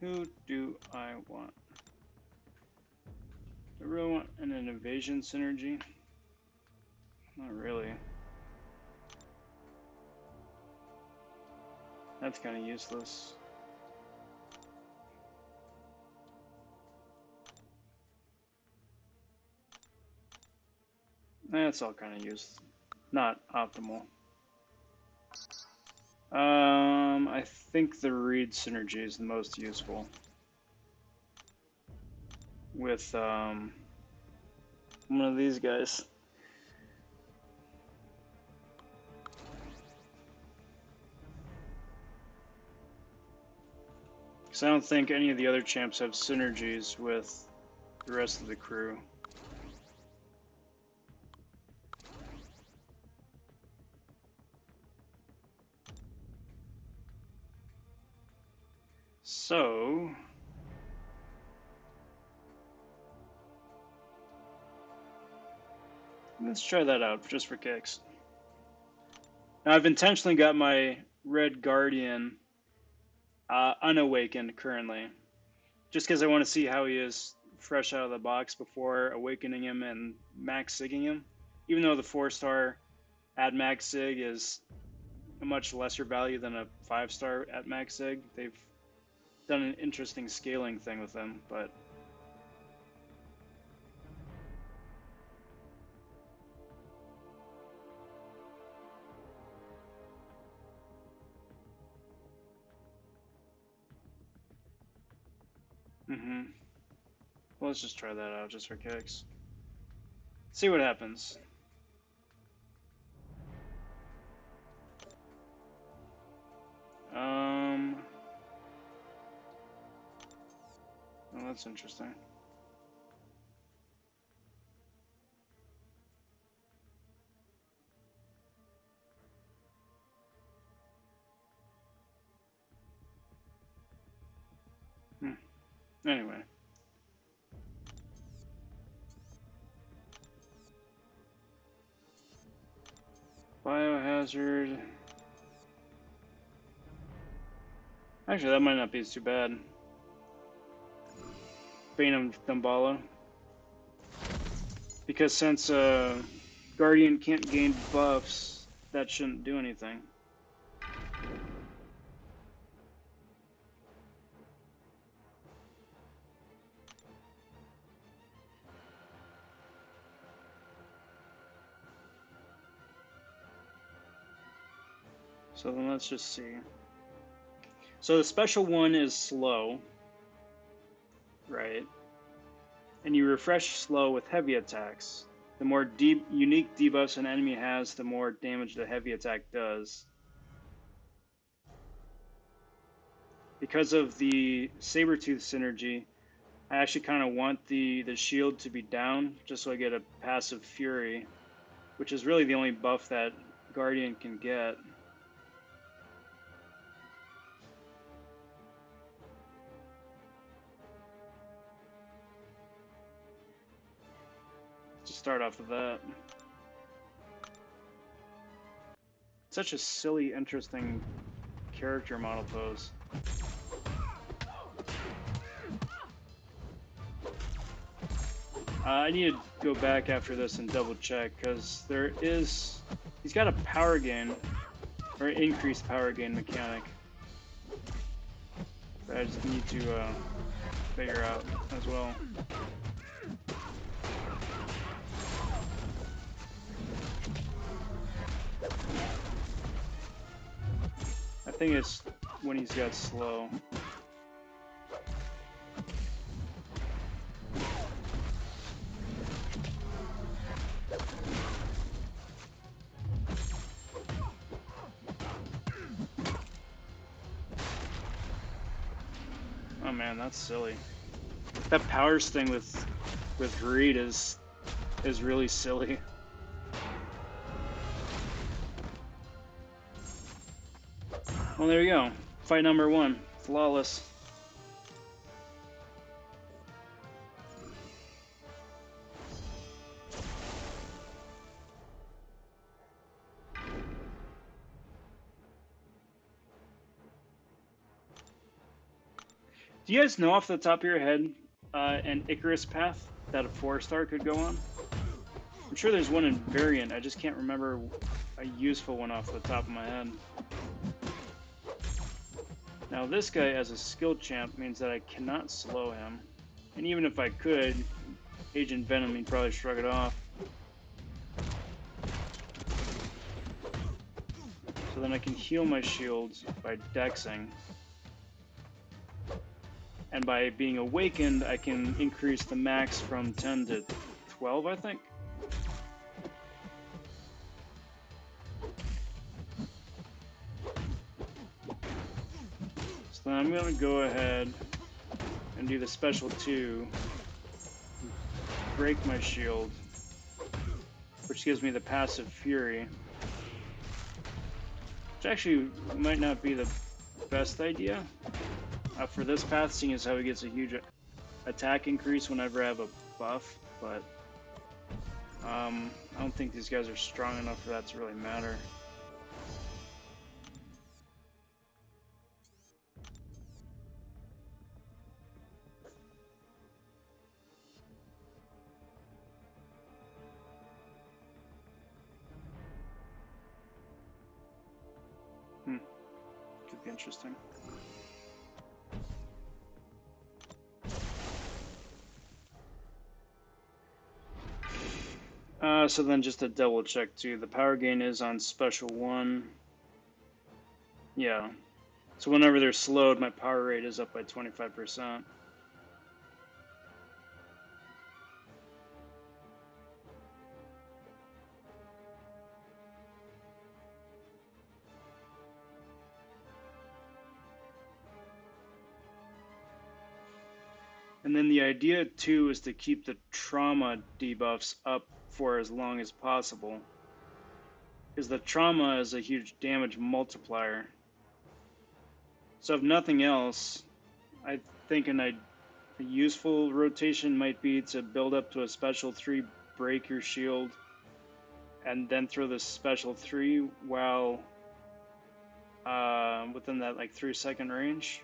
A: Who do I want? Do I really want an invasion synergy? Not really. That's kind of useless. That's all kind of used. Not optimal. I think the read synergy is the most useful. With, one of these guys. Because I don't think any of the other champs have synergies with the rest of the crew. So, let's try that out just for kicks. Now, I've intentionally got my Red Guardian unawakened currently, just because I want to see how he is fresh out of the box before awakening him and max sigging him. Even though the 4-star at max sig is a much lesser value than a 5-star at max sig, they've done an interesting scaling thing with them, but well, let's just try that out just for kicks. See what happens. Well, that's interesting. Anyway. Biohazard. Actually, that might not be too bad. Bane of Dumbala. Because since Guardian can't gain buffs, that shouldn't do anything. So then let's just see. So the special one is slow, right? And you refresh slow with heavy attacks. The more unique debuffs an enemy has, the more damage the heavy attack does. Because of the Sabretooth synergy, I actually kind of want the shield to be down, just so I get a passive Fury, which is really the only buff that Guardian can get. To start off with that. Such a silly, interesting character model pose. I need to go back after this and double check, because he's got a power gain, or increased power gain mechanic, that I just need to figure out as well. I think it's when he's got slow. Oh man, that's silly. That powers thing with Reed is really silly. Well, there you go. Fight number 1, flawless. Do you guys know off the top of your head an Icarus path that a 4-star could go on? I'm sure there's one in Variant, I just can't remember a useful one off the top of my head. Now this guy as a skill champ means that I cannot slow him. And even if I could, Agent Venom, he'd probably shrug it off. So then I can heal my shields by dexing. And by being awakened, I can increase the max from 10 to 12, I think. So then I'm going to go ahead and do the special 2, break my shield, which gives me the passive Fury. Which actually might not be the best idea for this path, seeing as how he gets a huge attack increase whenever I have a buff, but I don't think these guys are strong enough for that to really matter. Could be interesting. So then just to double check too, the power gain is on special 1. Yeah. So whenever they're slowed, my power rate is up by 25%. And then the idea too is to keep the trauma debuffs up for as long as possible, because the trauma is a huge damage multiplier. So if nothing else, I think a useful rotation might be to build up to a special 3, break your shield, and then throw the special 3 while within that like 3-second range.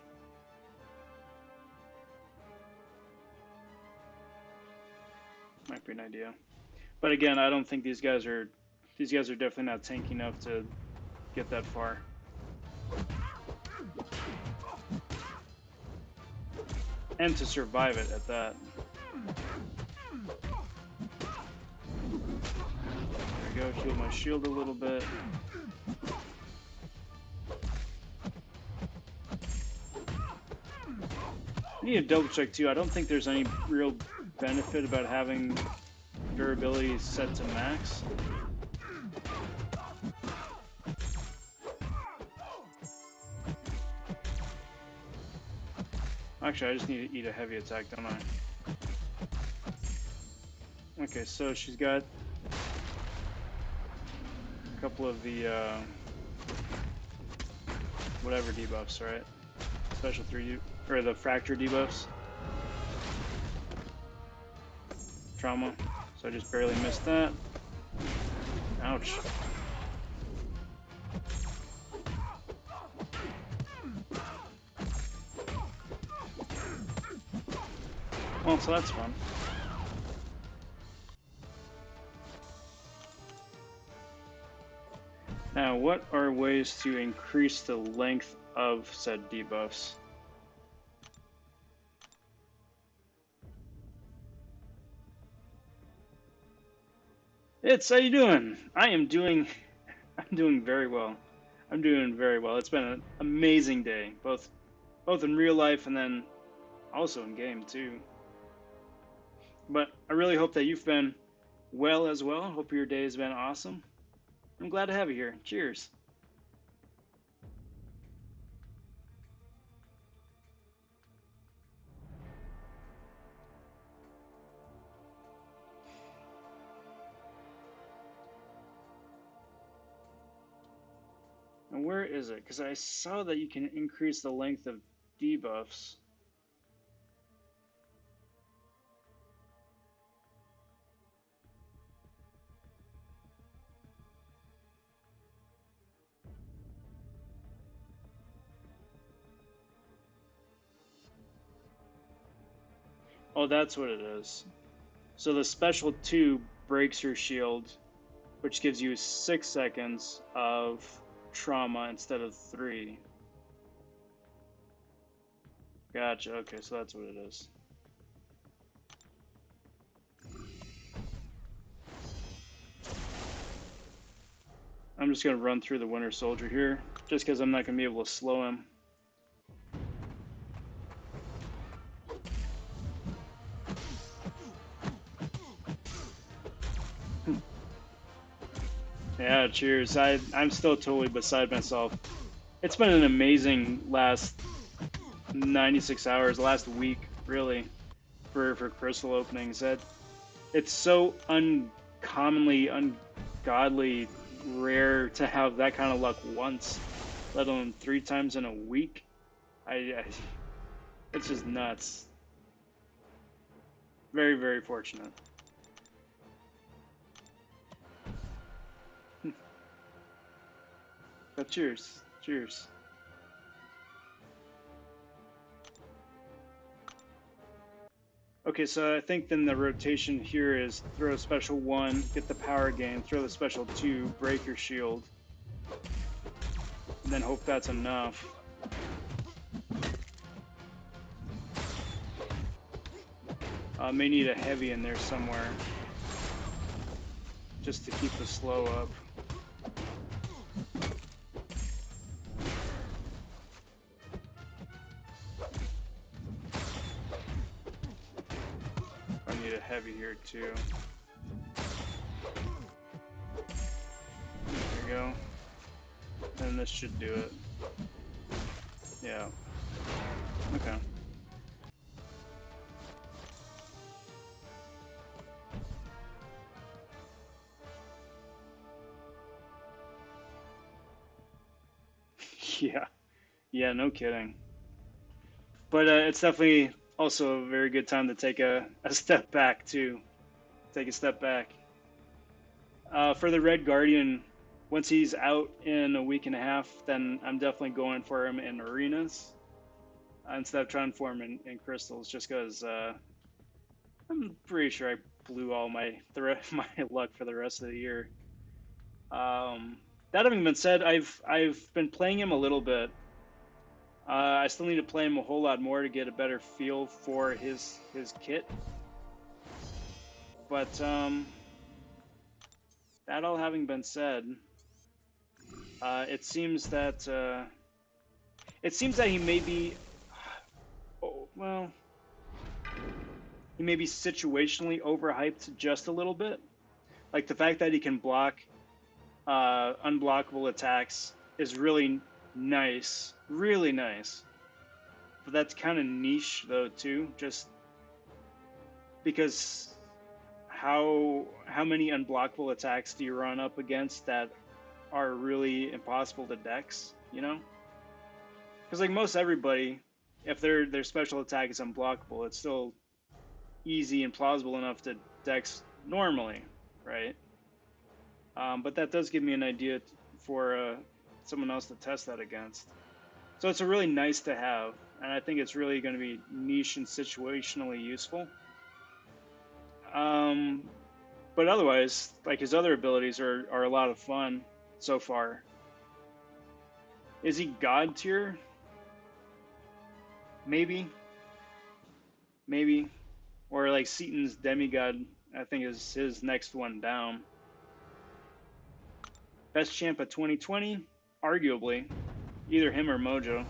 A: Might be an idea. But again, I don't think these guys are definitely not tanky enough to get that far. And to survive it at that. There we go, heal my shield a little bit. I need to double check too. I don't think there's any real benefit about having durability set to max. Actually, I just need to eat a heavy attack, don't I? Okay, so she's got a couple of the whatever debuffs, right? Special 3 or the fracture debuffs. Trauma. So I just barely missed that. Ouch. Well, so that's fun. Now, what are ways to increase the length of said debuffs? How you doing? I'm doing very well. I'm doing very well. It's been an amazing day, both in real life and then also in game too. But I really hope that you've been well as well. Hope your day has been awesome. I'm glad to have you here. Cheers. And where is it? Because I saw that you can increase the length of debuffs. Oh, that's what it is. So the special 2 breaks your shield, which gives you 6 seconds of trauma instead of 3. Gotcha. Okay, so that's what it is. I'm just going to run through the Winter Soldier here, just because I'm not going to be able to slow him. Yeah, cheers. I'm still totally beside myself. It's been an amazing last 96 hours, last week, really, for crystal openings. It's so uncommonly, ungodly rare to have that kind of luck once, let alone 3 times in a week. It's just nuts. Very, very fortunate. But cheers. Cheers. Okay, so I think then the rotation here is throw a special 1, get the power gain, throw the special 2, break your shield, and then hope that's enough. May need a heavy in there somewhere, just to keep the slow up. I need a heavy here too. There you go. And this should do it. Yeah. Okay. Yeah. Yeah, no kidding. But it's definitely also a very good time to take a step back too. Take a step back. For the Red Guardian, once he's out in a week and a half, then I'm definitely going for him in arenas instead of trying to form in crystals, just because I'm pretty sure I blew all my my luck for the rest of the year. That having been said, I've been playing him a little bit. I still need to play him a whole lot more to get a better feel for his kit. But that all having been said, it seems that he may be, oh, well, he may be situationally overhyped just a little bit. Like the fact that he can block unblockable attacks is really nice, really nice. But that's kind of niche though too, just because how many unblockable attacks do you run up against that are really impossible to dex, you know? Because like most everybody, if their special attack is unblockable, it's still easy and plausible enough to dex normally, right? But that does give me an idea for someone else to test that against. So it's a really nice to have, and I think it's really going to be niche and situationally useful. But otherwise, like his other abilities are a lot of fun so far. Is he god tier? Maybe, maybe, or like Seaton's demigod. I think is his next one down. Best champ of 2020, arguably, either him or Mojo.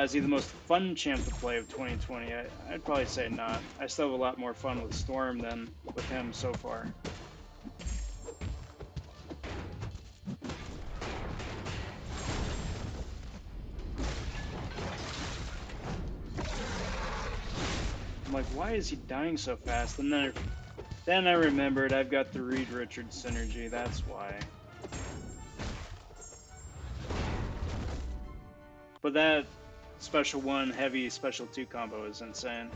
A: Is he the most fun champ to play of 2020? I'd probably say not. I still have a lot more fun with Storm than with him so far. I'm like, why is he dying so fast? And then I remembered I've got the Reed Richards synergy. That's why. But that special 1 heavy special 2 combo is insane.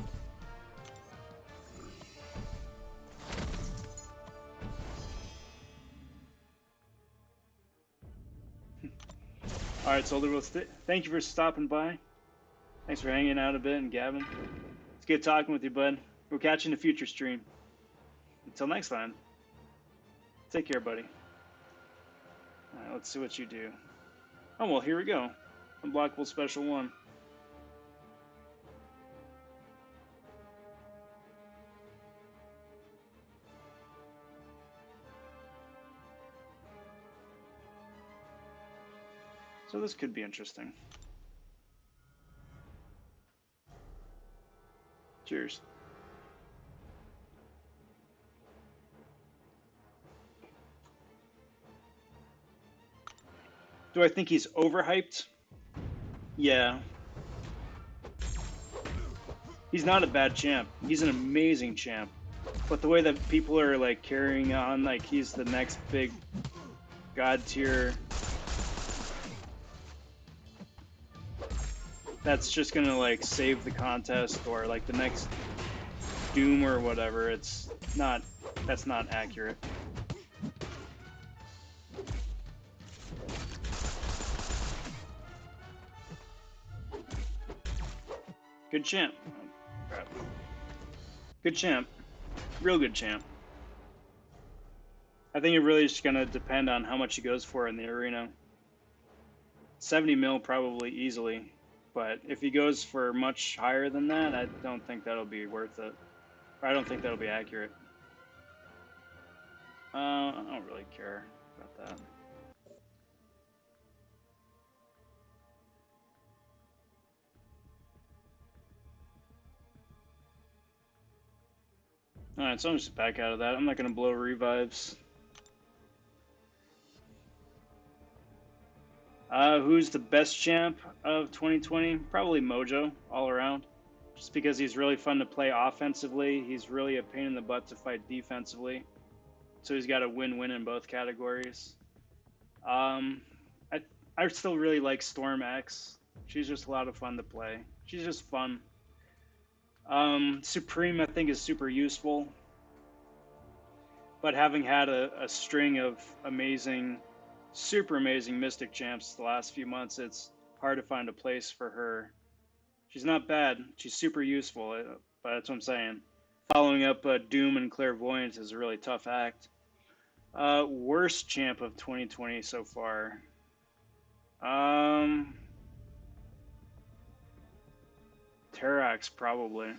A: All right, Soldier, well, thank you for stopping by. Thanks for hanging out a bit, and Gavin. It's good talking with you, bud. We'll catch you in a future stream. Until next time, take care, buddy. All right, let's see what you do. Oh, well, here we go. Unblockable special 1. So this could be interesting. Cheers. Do I think he's overhyped? Yeah. He's not a bad champ. He's an amazing champ. But the way that people are like carrying on, like he's the next big god tier, that's just gonna like save the contest, or like the next Doom or whatever. It's not. That's not accurate. Good champ. Oh, crap. Good champ. Real good champ. I think it really is going to depend on how much he goes for in the arena. 70 mil probably easily, but if he goes for much higher than that, I don't think that'll be worth it. I don't think that'll be accurate. I don't really care about that. Alright, so I'm just back out of that. I'm not going to blow revives. Who's the best champ of 2020? Probably Mojo, all around. Just because he's really fun to play offensively. He's really a pain in the butt to fight defensively. So he's got a win-win in both categories. I I still really like Storm X. She's just a lot of fun to play. She's just fun. Supreme, I think, is super useful. But having had a string of amazing, super amazing Mystic champs the last few months, it's hard to find a place for her. She's not bad. She's super useful, but that's what I'm saying. Following up Doom and Clairvoyance is a really tough act. Worst champ of 2020 so far. Terax, probably.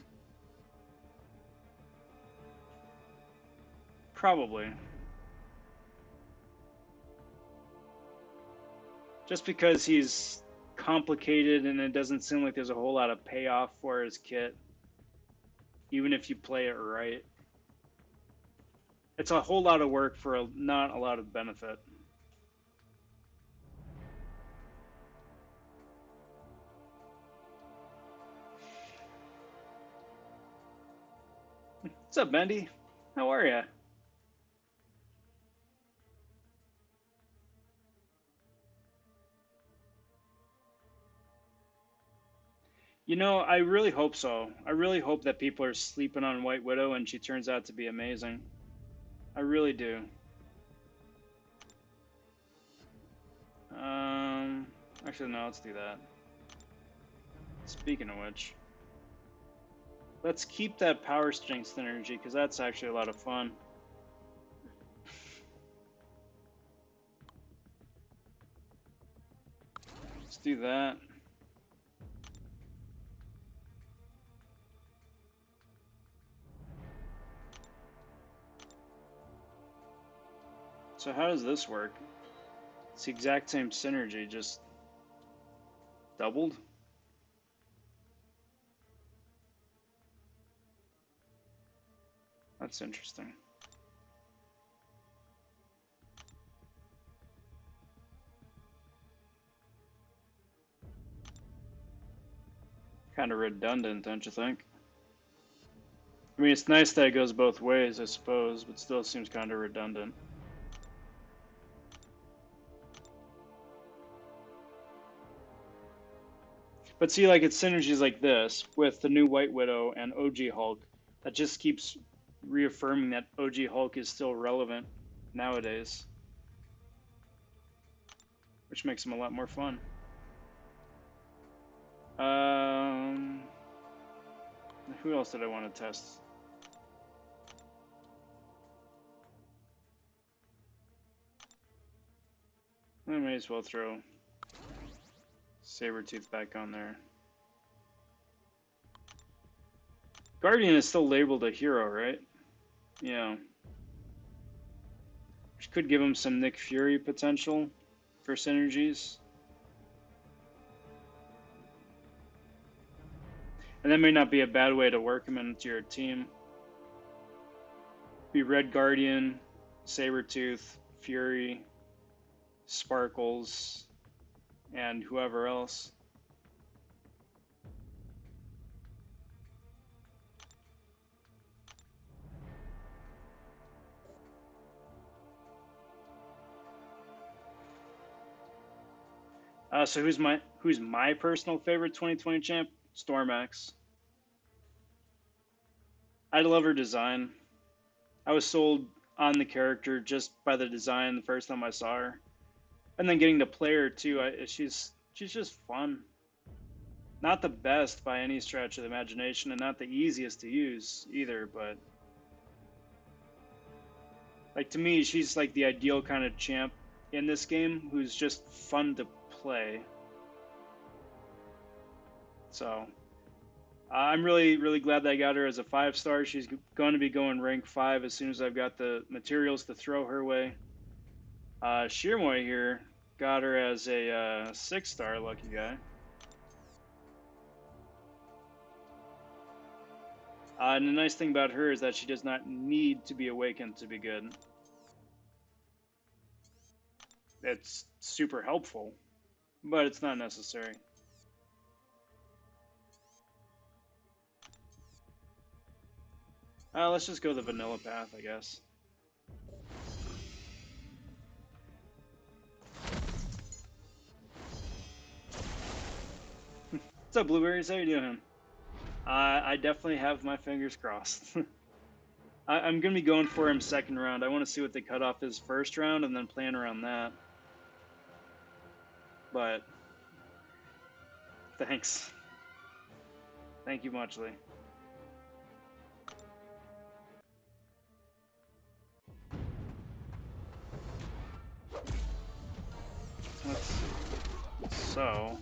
A: Probably. Just because he's complicated and it doesn't seem like there's a whole lot of payoff for his kit, even if you play it right. It's a whole lot of work for not a lot of benefit. What's up, Bendy? How are ya? You know, I really hope so. I really hope that people are sleeping on White Widow and she turns out to be amazing. I really do. Actually, no, let's do that. Speaking of which, let's keep that power strength synergy because that's actually a lot of fun. Let's do that. So how does this work? It's the exact same synergy, just doubled? That's interesting. Kind of redundant, don't you think? I mean, it's nice that it goes both ways, I suppose, but still seems kind of redundant. But see, like, it's synergies like this with the new White Widow and OG Hulk that just keeps reaffirming that OG Hulk is still relevant nowadays, which makes him a lot more fun. Who else did I want to test? I may as well throw Sabretooth back on there. Guardian is still labeled a hero, right? Yeah. Which could give him some Nick Fury potential for synergies. And that may not be a bad way to work him into your team. Be Red Guardian, Sabretooth, Fury, Sparkles, and whoever else. So who's my personal favorite 2020 champ? Stormax. I love her design. I was sold on the character just by the design the first time I saw her, and then getting to play her too. She's just fun. Not the best by any stretch of the imagination, and not the easiest to use either. But like to me, she's like the ideal kind of champ in this game, who's just fun to play. So I'm really glad that I got her as a 5-star. She's going to be going rank 5 as soon as I've got the materials to throw her way. Sheermoy here got her as a 6-star lucky guy. And the nice thing about her is that she does not need to be awakened to be good. It's super helpful, but it's not necessary. Let's just go the vanilla path, I guess. What's up, Blueberries? How you doing? I definitely have my fingers crossed. I'm going to be going for him second round. I want to see what the cutoff is first round and then plan around that. But, thanks. Thank you muchly. Let's see. So...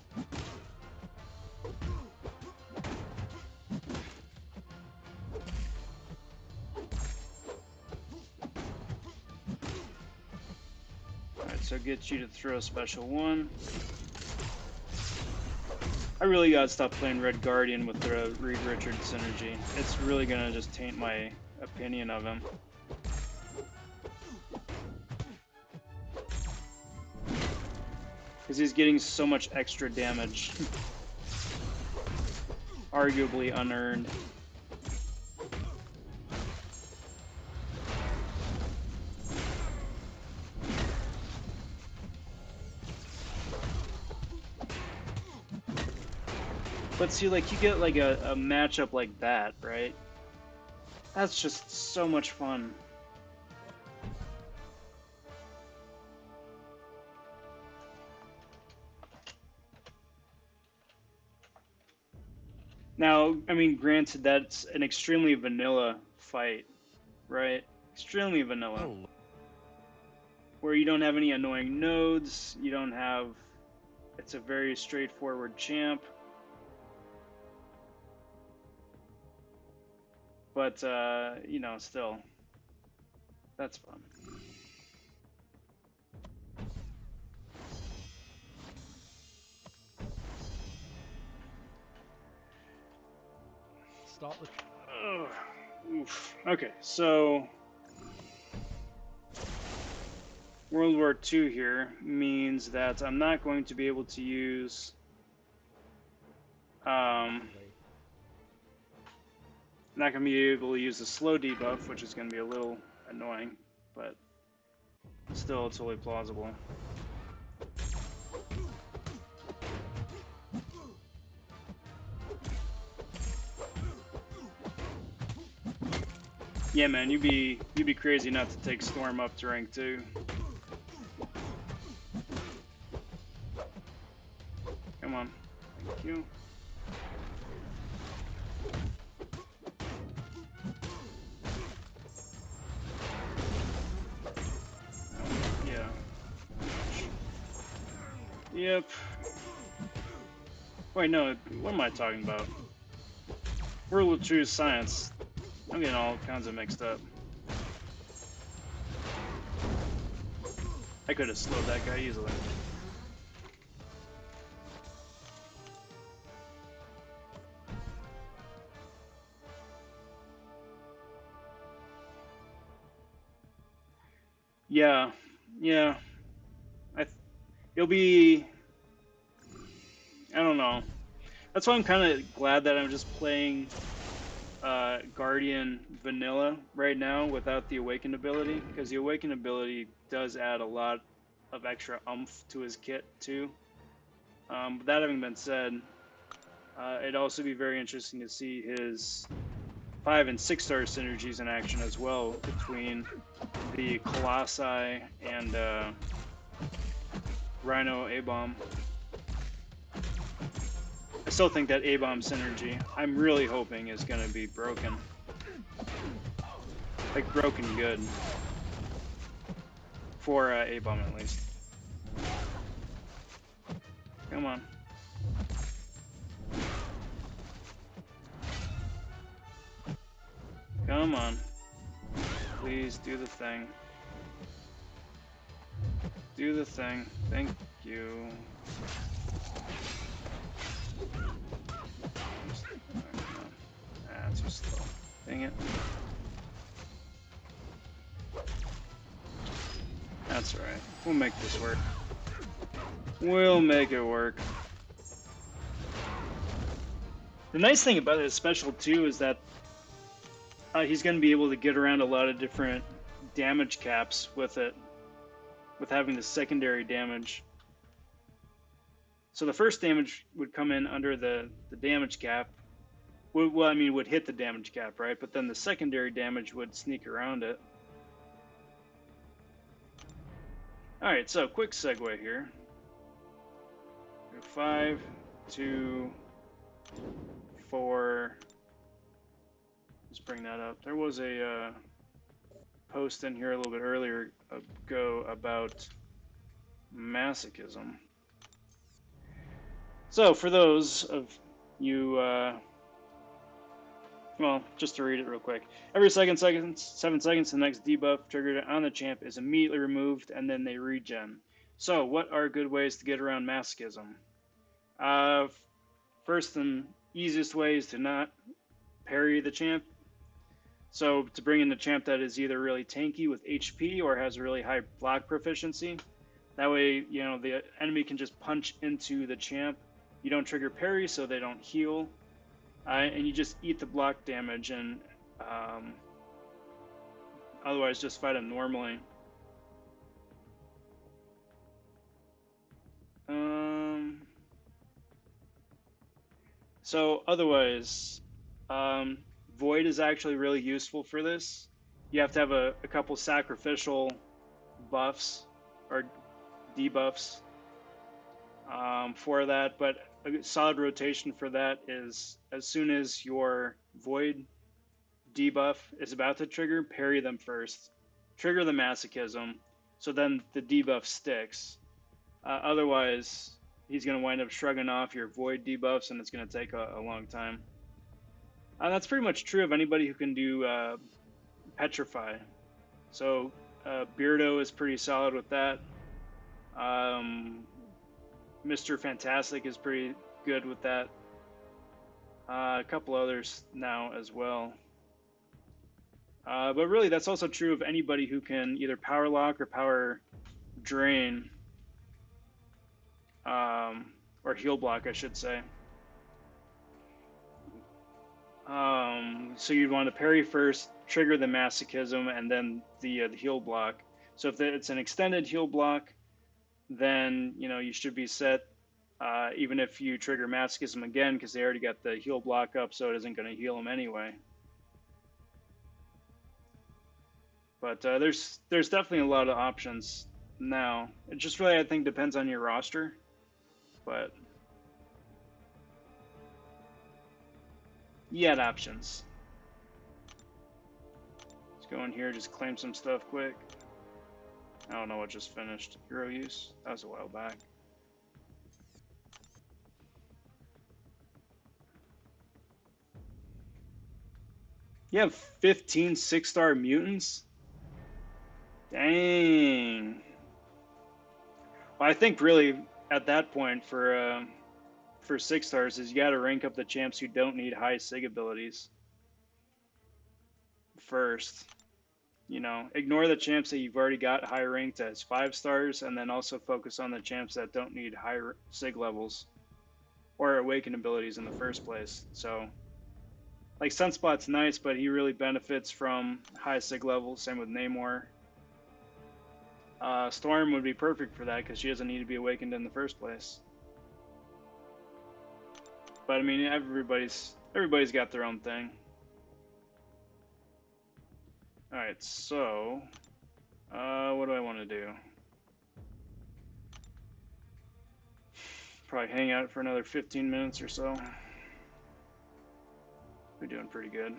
A: Alright, so get you to throw a special one. I really gotta stop playing Red Guardian with the Reed Richards synergy. It's really gonna just taint my opinion of him. Because he's getting so much extra damage. Arguably unearned. But see, like, you get like a matchup like that, right? That's just so much fun. Now, I mean, granted, that's an extremely vanilla fight, right? Extremely vanilla. Oh. Where you don't have any annoying nodes, you don't have... It's a very straightforward champ. But, you know, still, that's fun. Stop the... Oof. Okay, so... World War II here means that I'm not going to be able to use... not going to be able to use the slow debuff, which is going to be a little annoying, but still totally plausible. Yeah, man, you'd be crazy not to take Storm up to rank 2. Come on. Thank you. Yeah. Yep. Wait, no, what am I talking about? World War II science. I'm getting all kinds of mixed up. I could have slowed that guy easily. Yeah, yeah. I th It'll be, I don't know. That's why I'm kind of glad that I'm just playing Guardian vanilla right now without the Awakened ability, because the Awakened ability does add a lot of extra oomph to his kit too. But that having been said, it'd also be very interesting to see his 5 and 6-star synergies in action as well between the Colossi and Rhino A-Bomb. I still think that A-Bomb synergy, I'm really hoping, is going to be broken. Like, broken good. For A-Bomb, at least. Come on. Come on. Please, do the thing. Do the thing. Thank you. Ah, too slow. Dang it. That's alright. We'll make this work. We'll make it work. The nice thing about his special too is that he's going to be able to get around a lot of different damage caps with it, with having the secondary damage. So the first damage would come in under the damage cap. Well, I mean, would hit the damage cap, right? But then the secondary damage would sneak around it. Alright, so quick segue here. 5, 2, 4. Let's bring that up. There was a post in here a little bit earlier ago about masochism. So for those of you, well, just to read it real quick. Every 7 seconds, the next debuff triggered on the champ is immediately removed, and then they regen. So what are good ways to get around masochism? First and easiest way is to not parry the champ. So to bring in the champ that is either really tanky with HP or has a really high block proficiency. That way, you know, the enemy can just punch into the champ. You don't trigger parry, so they don't heal. And you just eat the block damage, and otherwise just fight them normally. So otherwise, Void is actually really useful for this. You have to have a couple sacrificial buffs or debuffs for that, but a solid rotation for that is as soon as your Void debuff is about to trigger, parry them first. Trigger the masochism, so then the debuff sticks. Otherwise, he's going to wind up shrugging off your Void debuffs, and it's going to take a long time. That's pretty much true of anybody who can do Petrify. So Beardo is pretty solid with that. Mr. Fantastic is pretty good with that. A couple others now as well. But really, that's also true of anybody who can either power lock or power drain. Or heal block, I should say. So you'd want to parry first, trigger the masochism, and then the heal block. So if it's an extended heal block, then you know you should be set. Even if you trigger masochism again, because they already got the heal block up, so it isn't going to heal them anyway. But there's definitely a lot of options now. It just really, I think, depends on your roster. But you had options. Let's go in here, just claim some stuff quick. I don't know what just finished. Hero use? That was a while back. You have 15 6-star mutants? Dang. Well, I think really at that point for 6 stars is you got to rank up the champs who don't need high sig abilities first. You know, ignore the champs that you've already got high ranked as 5 stars, and then also focus on the champs that don't need high sig levels or awaken abilities in the first place. So, like Sunspot's nice, but he really benefits from high sig levels. Same with Namor. Storm would be perfect for that because she doesn't need to be awakened in the first place. But I mean, everybody's got their own thing. All right, so what do I want to do? Probably hang out for another 15 minutes or so. We're doing pretty good.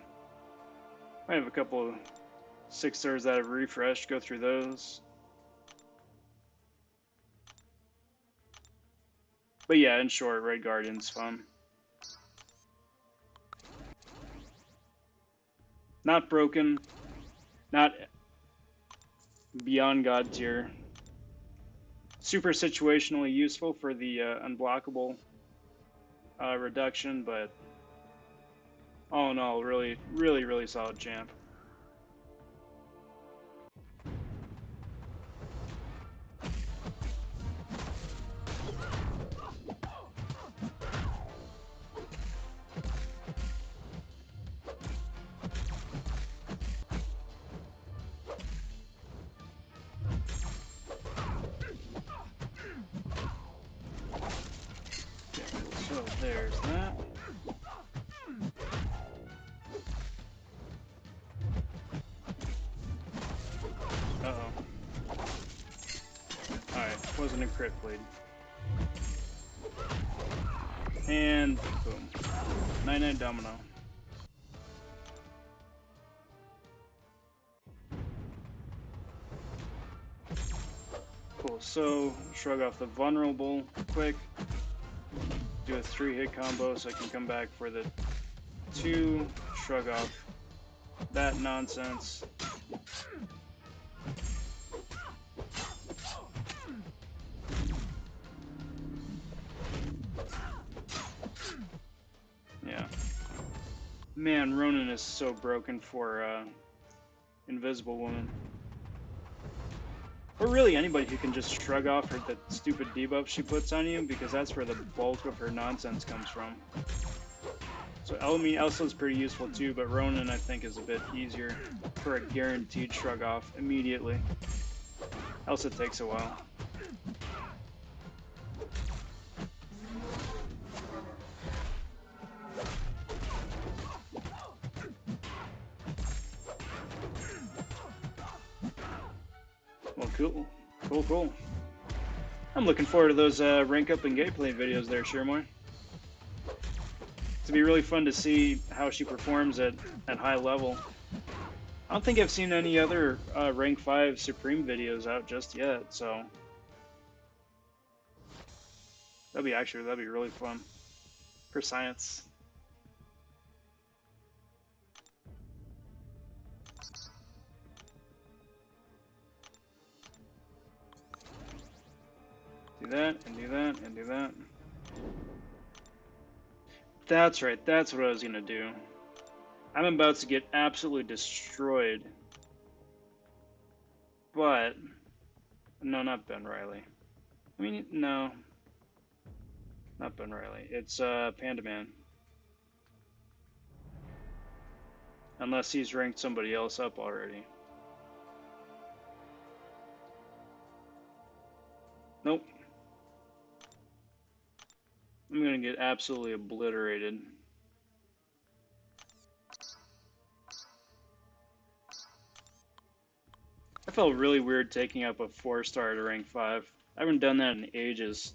A: I have a couple of 6 stars that have refreshed. Go through those. But yeah, in short, Red Guardian's fun. Not broken, not beyond God tier. Super situationally useful for the unblockable reduction, but all in all, really, really, really solid champ. So there's that. Uh-oh. Alright, wasn't a crit bleed. And boom. 9-9 domino. Cool, so shrug off the vulnerable quick. Do a 3-hit combo so I can come back for the 2. Shrug off that nonsense. Yeah. Man, Ronan is so broken for Invisible Woman. Or really anybody who can just shrug off her the stupid debuff she puts on you, because that's where the bulk of her nonsense comes from. So I mean, Elsa's pretty useful too, but Ronan I think is a bit easier for a guaranteed shrug off immediately. Elsa takes a while. Well, cool. I'm looking forward to those rank up and gameplay videos there, Shermoy. It'll be really fun to see how she performs at high level. I don't think I've seen any other rank 5 Supreme videos out just yet, so that'd be really fun for science. Do that, and do that, and do that. That's right, that's what I was gonna do. I'm about to get absolutely destroyed. But, no, not Ben Riley. I mean, no. Not Ben Riley. It's Panda Man. Unless he's ranked somebody else up already. Nope. I'm gonna get absolutely obliterated. I felt really weird taking up a 4-star to rank 5. I haven't done that in ages.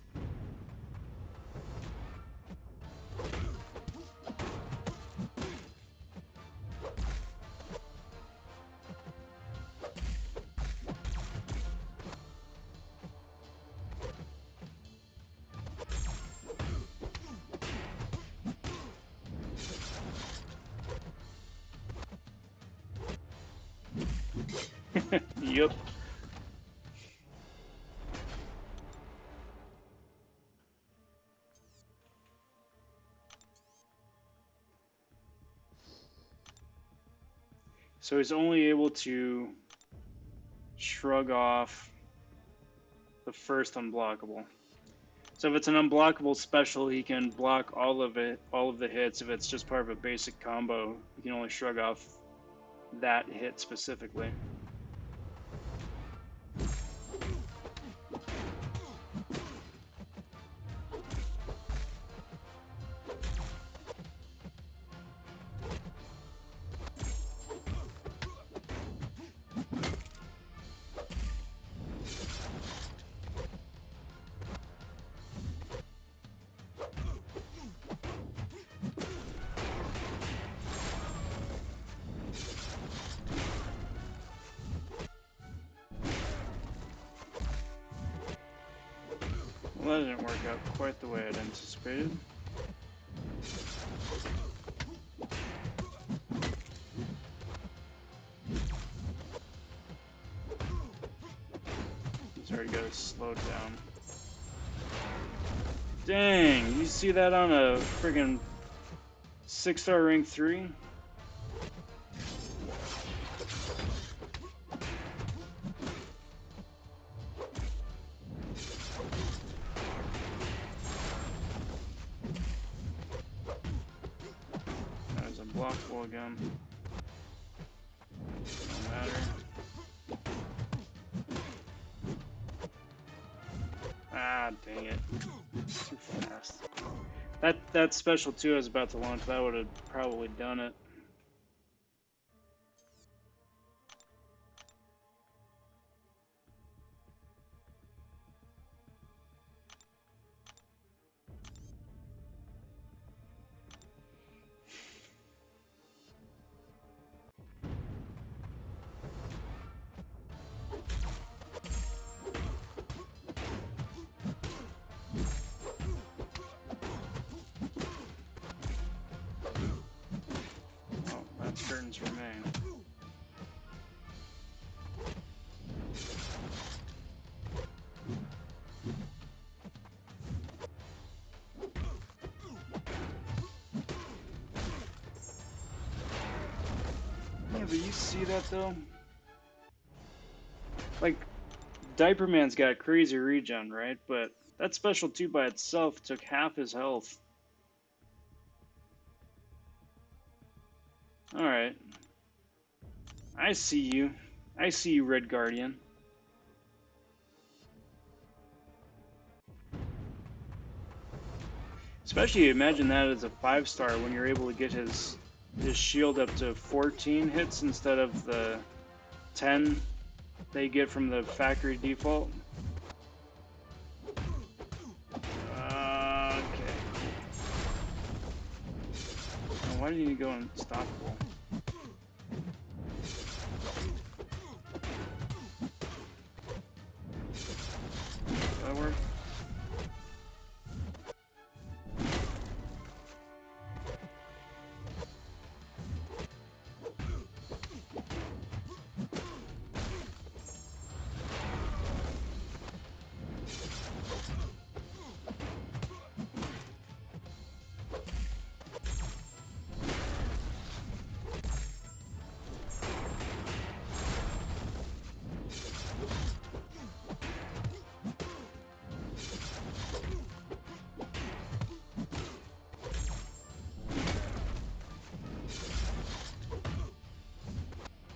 A: Yep. So he's only able to shrug off the first unblockable. So if it's an unblockable special, he can block all of it, all of the hits. If it's just part of a basic combo, he can only shrug off that hit specifically. Well, that didn't work out quite the way I'd anticipated. He's already got it slowed down. Dang, you see that on a friggin' 6-star rank 3? That was unblockable again. No matter. Ah, dang it. Too fast. That special 2 I was about to launch, that would have probably done it. Oh, that's curtains remain. Yeah, but you see that though? Like, Diaper Man's got crazy regen, right? But that special 2 by itself took half his health. Alright. I see you. I see you, Red Guardian. Especially imagine that as a 5-star when you're able to get his shield up to 14 hits instead of the 10 they get from the factory default. Okay, cool. Now, why do you need to go unstoppable? Does that work?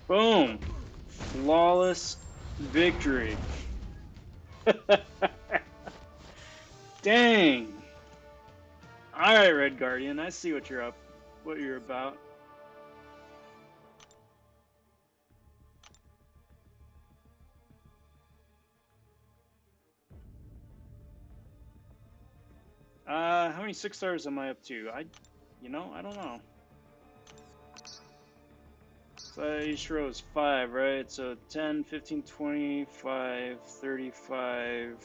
A: Boom! Flawless victory. Dang! Alright, Red Guardian, I see what you're about. How many 6-stars am I up to? I don't know. So each row is 5, right? So 10, 15, 25, 35,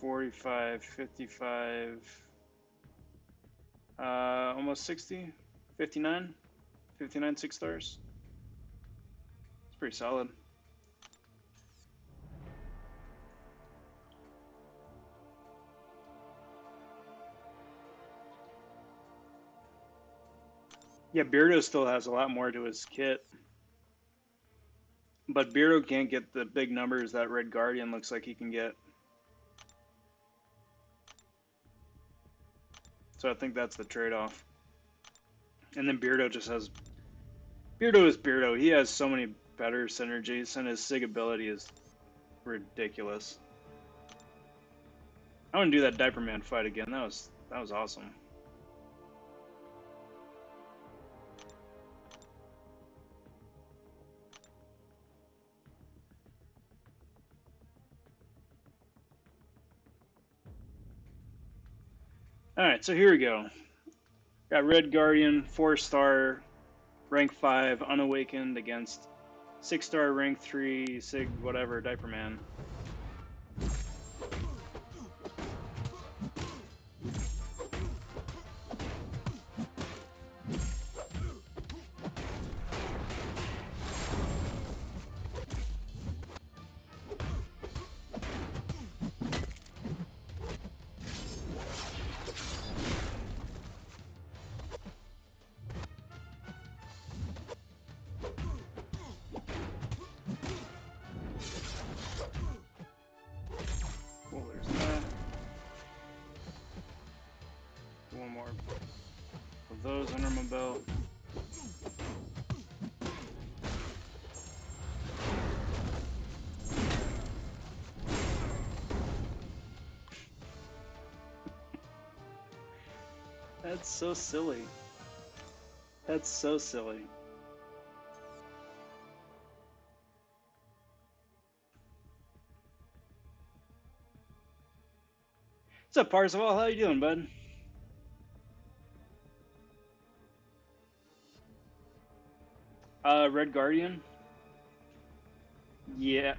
A: 45, 55, almost 60, 59, 59 6-stars. It's pretty solid. Yeah, Beardo still has a lot more to his kit. But Beardo can't get the big numbers that Red Guardian looks like he can get. So I think that's the trade-off. And then Beardo just has... Beardo is Beardo. He has so many better synergies, and his SIG ability is ridiculous. I want to do that Diaper Man fight again. That was awesome. Alright, so here we go. Got Red Guardian, 4-star, rank 5, unawakened against 6-star, rank 3, SIG, whatever, Diaper Man. Well, there's that. One more of those under my belt. That's so silly. That's so silly. What's up, Parzival? How you doing, bud? Red Guardian? Yeah,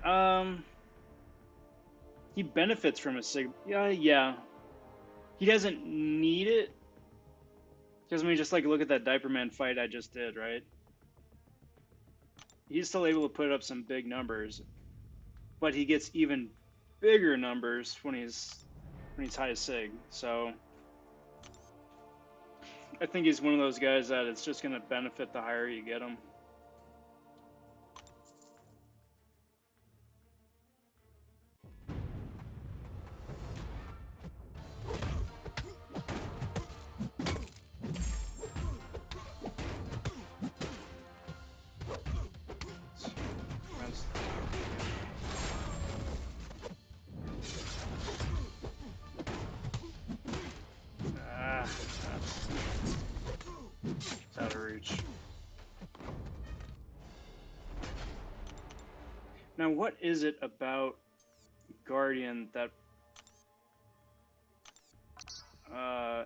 A: he benefits from a SIG. Yeah. He doesn't need it. Because, I mean, just like look at that Diaper Man fight I just did, right? He's still able to put up some big numbers, but he gets even bigger numbers when he's high SIG. So I think he's one of those guys that it's just going to benefit the higher you get him. That's out of reach. Now, what is it about Guardian that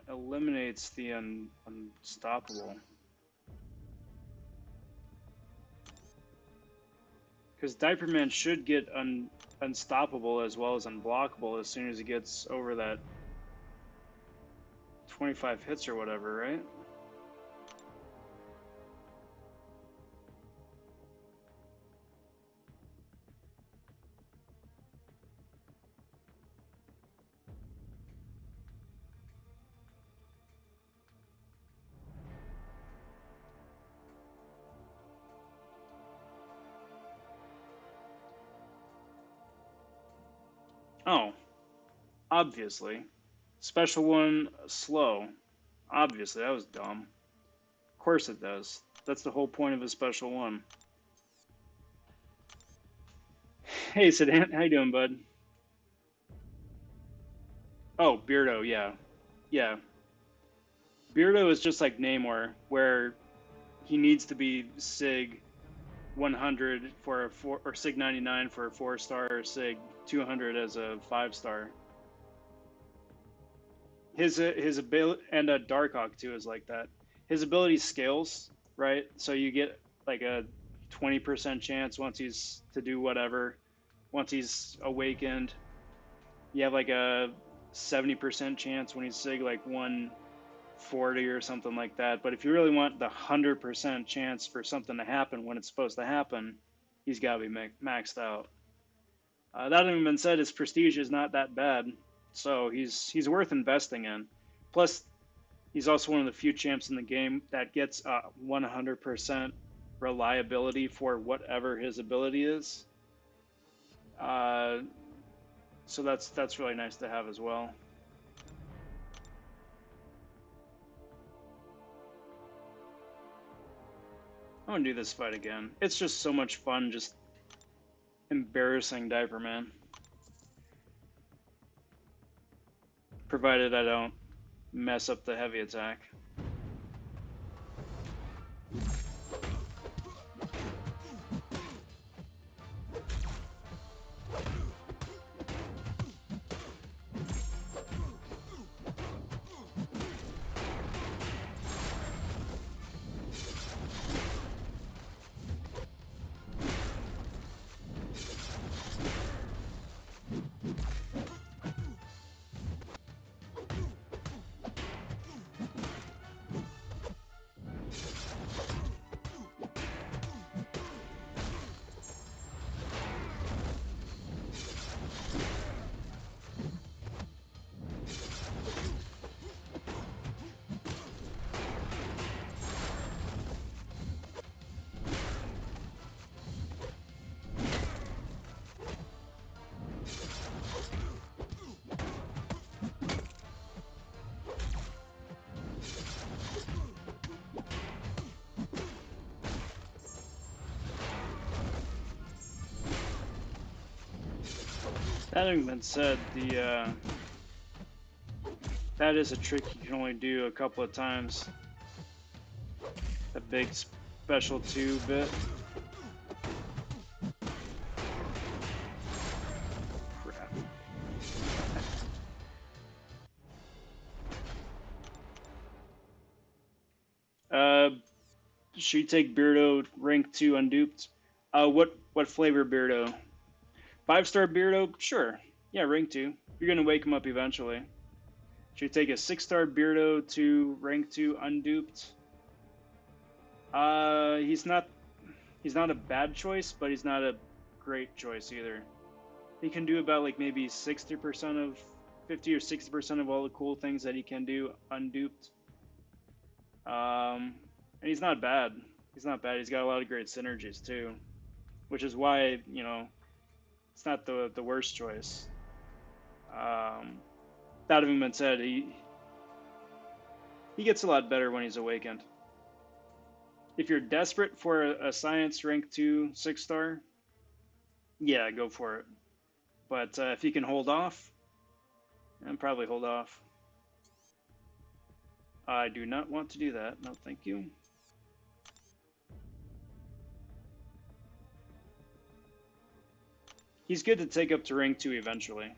A: eliminates the unstoppable? Because Diaper Man should get unstoppable as well as unblockable as soon as he gets over that 25 hits or whatever, right? Oh, obviously. Special one, slow. Obviously, that was dumb. Of course it does. That's the whole point of a special one. Hey, Sedan, how you doing, bud? Oh, Beardo, yeah. Yeah. Beardo is just like Namor, where he needs to be SIG 100 for a 4, or SIG 99 for a 4-star, or SIG 200 as a 5-star. His ability, and a Darkhawk too is like that. His ability scales, right? So you get like a 20% chance once he's to do whatever. Once he's awakened, you have like a 70% chance when he's SIG like 140 or something like that. But if you really want the 100% chance for something to happen when it's supposed to happen, he's got to be maxed out. That having been said, his prestige is not that bad, so he's worth investing in. Plus, he's also one of the few champs in the game that gets 100% reliability for whatever his ability is. Uh, so that's really nice to have as well. I want to do this fight again. It's just so much fun just embarrassing Diaper Man. Provided I don't mess up the heavy attack. That having been said, that is a trick you can only do a couple of times. A big special 2 bit. Crap. Should you take Beardo rank 2 unduped? What flavor Beardo? 5-star Beardo? Sure. Yeah, rank 2. You're gonna wake him up eventually. Should you take a 6-star Beardo to rank 2 unduped? He's not a bad choice, but he's not a great choice either. He can do about like maybe 60% of 50 or 60% of all the cool things that he can do unduped. And he's not bad. He's not bad. He's got a lot of great synergies too, which is why it's not the worst choice. That having been said, he gets a lot better when he's awakened. If you're desperate for a science rank 2 6-star, yeah, go for it. But if you can hold off, then probably hold off. I do not want to do that. No, thank you. He's good to take up to rank 2 eventually.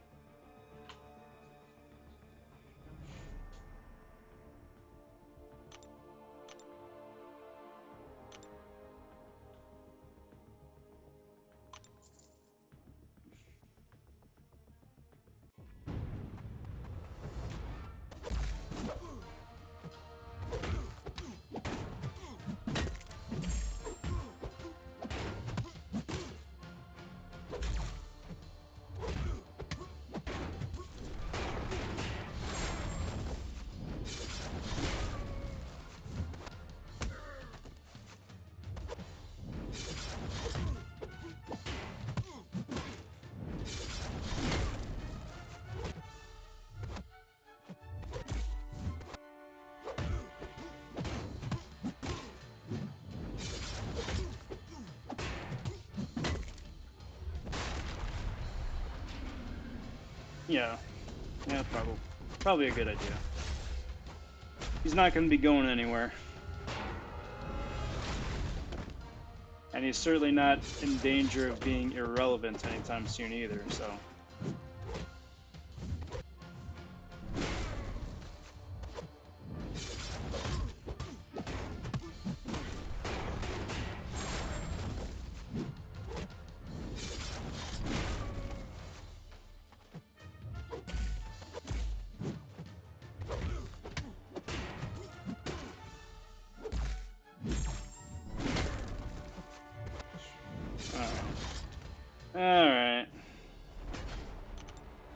A: Yeah, probably a good idea. He's not going to be going anywhere. And he's certainly not in danger of being irrelevant anytime soon either, so. Alright.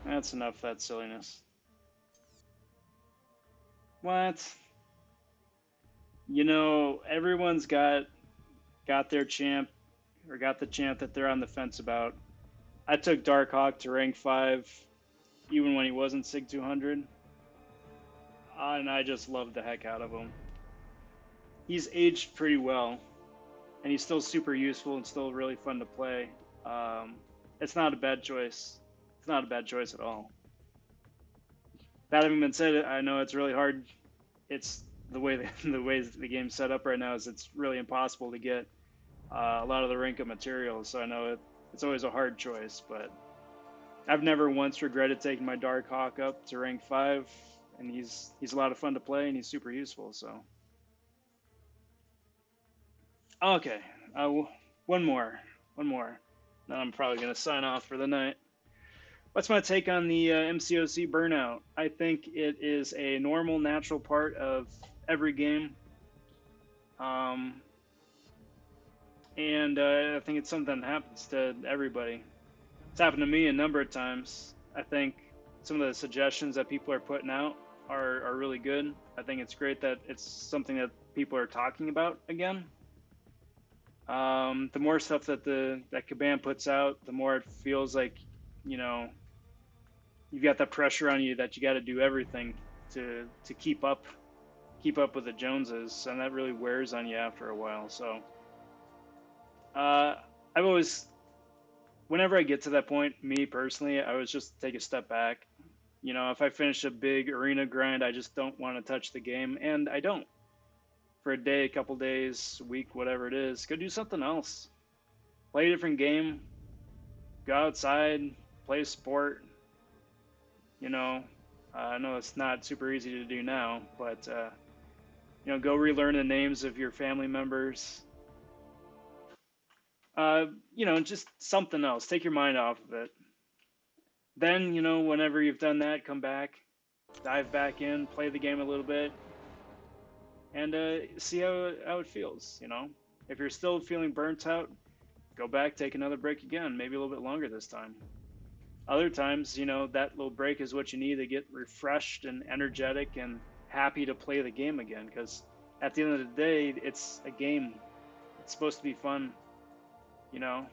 A: That's enough of that silliness. What? Everyone's got got their champ, or got the champ that they're on the fence about. I took Darkhawk to rank 5, even when he wasn't SIG 200, and I just loved the heck out of him. He's aged pretty well, and he's still super useful and still really fun to play. It's not a bad choice. It's not a bad choice at all. That having been said, I know it's really hard. It's the way the way the game's set up right now is it's really impossible to get a lot of the rank up materials. So I know it's always a hard choice, but I've never once regretted taking my Darkhawk up to rank 5, and he's a lot of fun to play and he's super useful. So okay, one more. Then I'm probably gonna sign off for the night. What's my take on the MCOC burnout? I think it is a normal, natural part of every game. Um, and I think it's something that happens to everybody. It's happened to me a number of times. I think some of the suggestions that people are putting out are really good. I think it's great that it's something that people are talking about again. The more stuff that that Caban puts out, the more it feels like, you know, you've got that pressure on you that you got to do everything to keep up with the Joneses, and that really wears on you after a while. So I've always, whenever I get to that point, me personally, I always just take a step back. You know, if I finish a big arena grind, I just don't want to touch the game, and I don't. For a day, a couple days, a week, whatever it is, go do something else. Play a different game. Go outside, play a sport. You know, I know it's not super easy to do now, but you know, go relearn the names of your family members. You know, just something else. Take your mind off of it. Then, you know, whenever you've done that, come back, dive back in, play the game a little bit, and see how it feels. You know, if you're still feeling burnt out, go back, take another break again, maybe a little bit longer this time. Other times, you know, that little break is what you need to get refreshed and energetic and happy to play the game again. Because at the end of the day, it's a game. It's supposed to be fun. You know,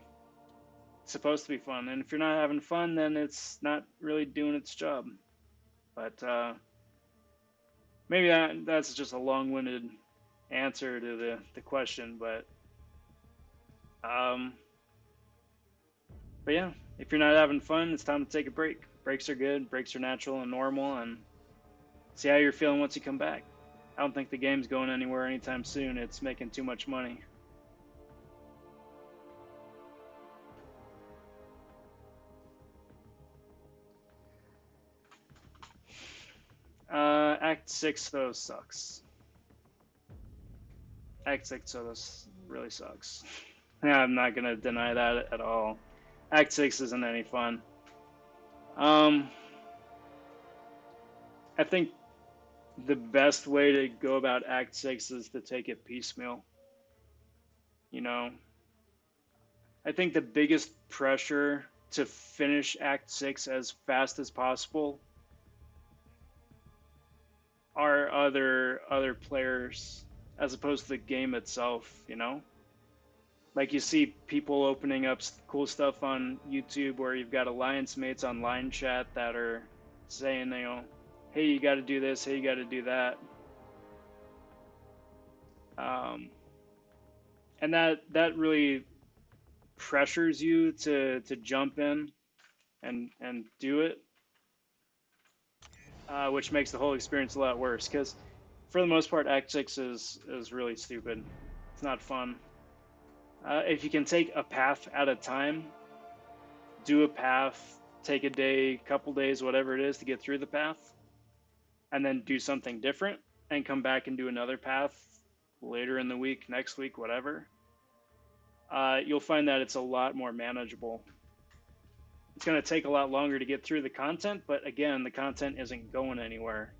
A: it's supposed to be fun. And if you're not having fun, then it's not really doing its job. But maybe that's just a long-winded answer to the question. Um, but yeah, if you're not having fun, it's time to take a break. Breaks are good. Breaks are natural and normal, and see how you're feeling once you come back. I don't think the game's going anywhere anytime soon. It's making too much money. Act 6 though sucks. Act 6 though really sucks. Yeah, I'm not gonna deny that at all. Act 6 isn't any fun. Um, I think the best way to go about Act 6 is to take it piecemeal. You know, I think the biggest pressure to finish Act 6 as fast as possible are other players as opposed to the game itself, you know? Like you see people opening up cool stuff on YouTube where you've got alliance mates on line chat that are saying, you know, hey, you got to do this, hey, you got to do that. And that really pressures you to jump in and do it, which makes the whole experience a lot worse. Because for the most part, Act 6 is really stupid. It's not fun. If you can take a path at a time, do a path, take a day, couple days, whatever it is to get through the path, and then do something different and come back and do another path later in the week, next week, whatever, you'll find that it's a lot more manageable. It's going to take a lot longer to get through the content, but again, the content isn't going anywhere.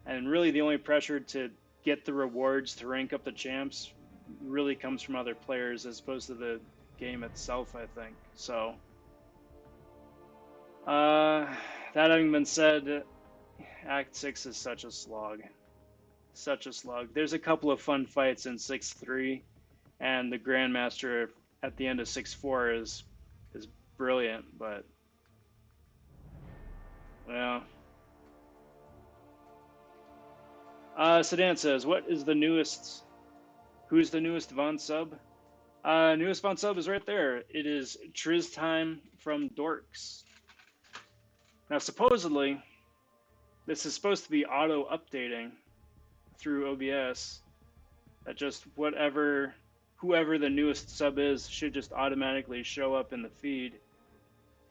A: And really, the only pressure to get the rewards to rank up the champs really comes from other players as opposed to the game itself, I think. So, that having been said, Act 6 is such a slog. Such a slog. There's a couple of fun fights in 6-3, and the Grandmaster at the end of 6-4 is brilliant. But yeah. Sedan says, "What is the newest? Who's the newest Von sub?" Newest Von sub is right there. It is Triz Time from Dorks. Now, supposedly, this is supposed to be auto updating through OBS. That just whoever the newest sub is, should just automatically show up in the feed,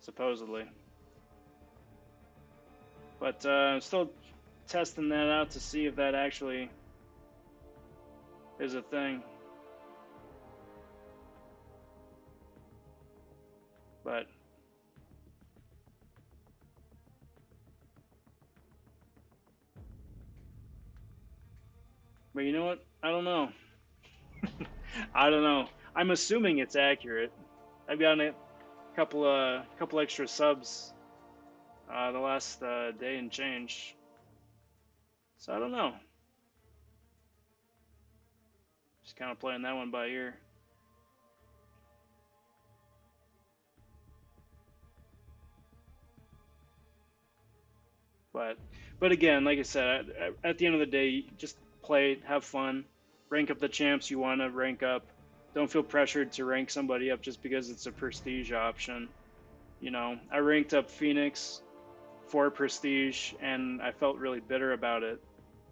A: supposedly. But I'm still testing that out to see if that actually is a thing. But you know what? I don't know. I don't know. I'm assuming it's accurate. I've gotten a couple extra subs the last day and change. So I don't know. Just kind of playing that one by ear. But again, like I said, at the end of the day, just play, have fun, rank up the champs you want to rank up. Don't feel pressured to rank somebody up just because it's a prestige option. You know, I ranked up Phoenix for prestige, and I felt really bitter about it.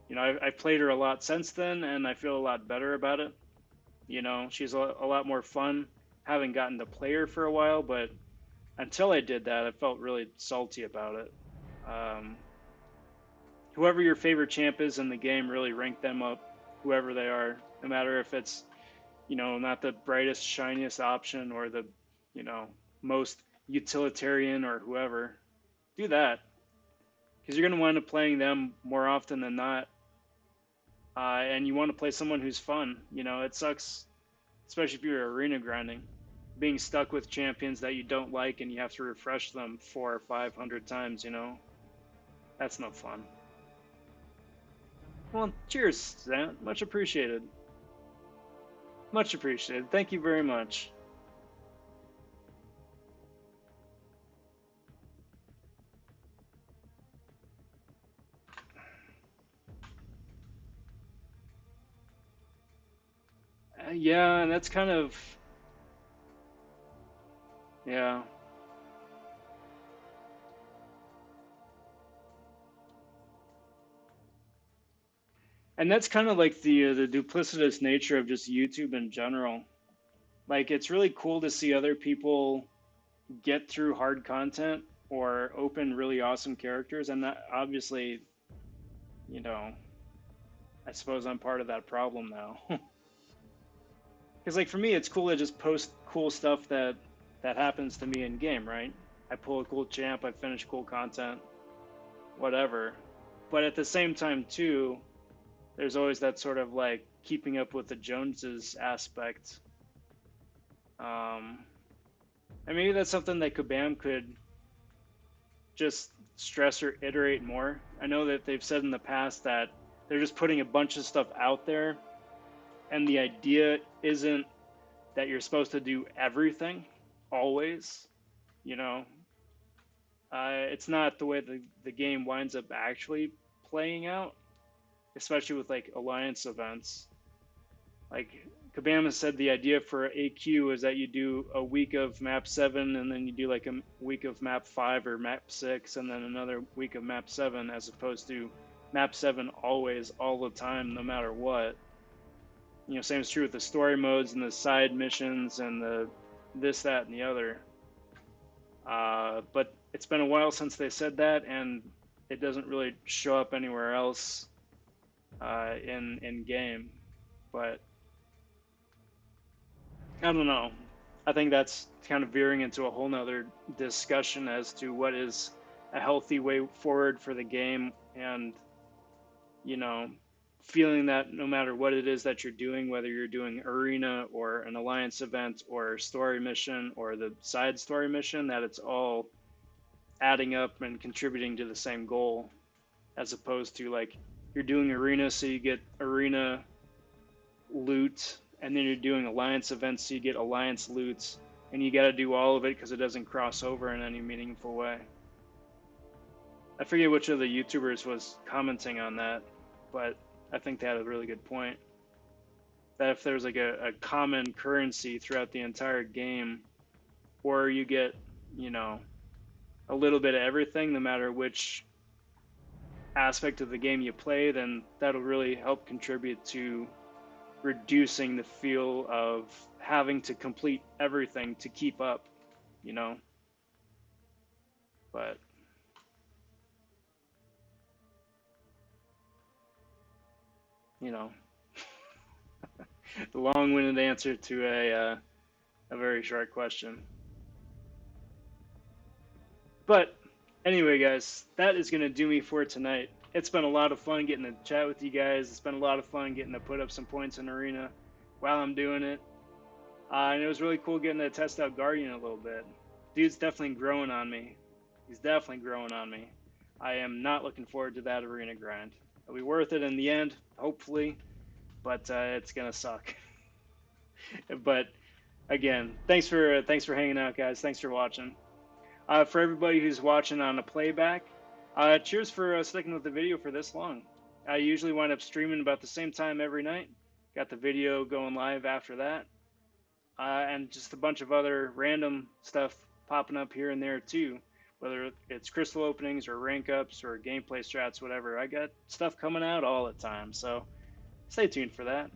A: You know, I've played her a lot since then, and I feel a lot better about it. You know, she's a lot more fun having gotten to play her for a while, but until I did that, I felt really salty about it. Um, Whoever your favorite champ is in the game, really rank them up, whoever they are, no matter if it's, you know, not the brightest, shiniest option or the, you know, most utilitarian or whoever. Do that because you're going to wind up playing them more often than not. And you want to play someone who's fun. You know, it sucks, especially if you're arena grinding, being stuck with champions that you don't like and you have to refresh them 400 or 500 times, you know? That's no fun. Well, cheers, Zant. Much appreciated. Much appreciated. Thank you very much. Yeah, that's kind of, yeah. And that's kind of like the duplicitous nature of just YouTube in general. Like, it's really cool to see other people get through hard content or open really awesome characters, and that obviously, you know, I suppose I'm part of that problem now. Because like for me, it's cool to just post cool stuff that happens to me in game, right? I pull a cool champ, I finish cool content, whatever. But at the same time, too, there's always that sort of like keeping up with the Joneses aspect. And maybe that's something that Kabam could just stress or iterate more. I know that they've said in the past that they're just putting a bunch of stuff out there, and the idea isn't that you're supposed to do everything always. You know, it's not the way the game winds up actually playing out, especially with like alliance events. Like Kabama said, the idea for AQ is that you do a week of map 7 and then you do like a week of map 5 or map 6 and then another week of map 7, as opposed to map 7 always, all the time, no matter what. You know, same is true with the story modes and the side missions and the this, that, and the other. But it's been a while since they said that, and it doesn't really show up anywhere else in game. But I don't know. I think that's kind of veering into a whole nother discussion as to what is a healthy way forward for the game, and you know, feeling that no matter what it is that you're doing, whether you're doing arena or an alliance event or story mission or the side story mission, that it's all adding up and contributing to the same goal, as opposed to like you're doing arena so you get arena loot and then you're doing alliance events, so you get alliance loots, and you got to do all of it because it doesn't cross over in any meaningful way. I forget which of the YouTubers was commenting on that, but I think they had a really good point. That if there's like a common currency throughout the entire game, or you get, you know, a little bit of everything, no matter which aspect of the game you play, then that'll really help contribute to reducing the feel of having to complete everything to keep up, you know. But you know, the long-winded answer to a very short question. But anyway, guys, that is going to do me for tonight. It's been a lot of fun getting to chat with you guys. It's been a lot of fun getting to put up some points in Arena while I'm doing it. And it was really cool getting to test out Guardian a little bit. Dude's definitely growing on me. He's definitely growing on me. I am not looking forward to that Arena grind. It'll be worth it in the end, hopefully, but it's going to suck. But again, thanks for hanging out, guys. Thanks for watching. For everybody who's watching on a playback, cheers for sticking with the video for this long. I usually wind up streaming about the same time every night. Got the video going live after that. And just a bunch of other random stuff popping up here and there too. Whether it's crystal openings or rank ups or gameplay strats, whatever. I got stuff coming out all the time, so stay tuned for that.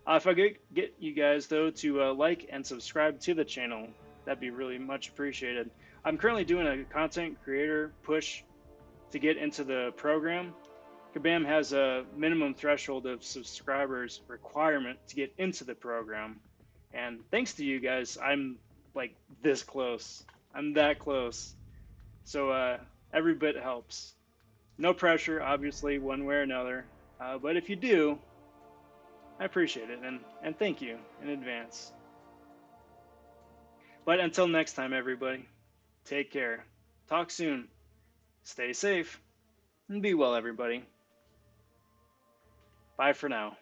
A: If I could get you guys, though, to like and subscribe to the channel, that'd be really much appreciated. I'm currently doing a content creator push to get into the program. Kabam has a minimum threshold of subscribers requirement to get into the program. And thanks to you guys, I'm like this close. I'm that close. So every bit helps. No pressure, obviously, one way or another. But if you do, I appreciate it, and thank you in advance. But until next time, everybody, take care. Talk soon. Stay safe. And be well, everybody. Bye for now.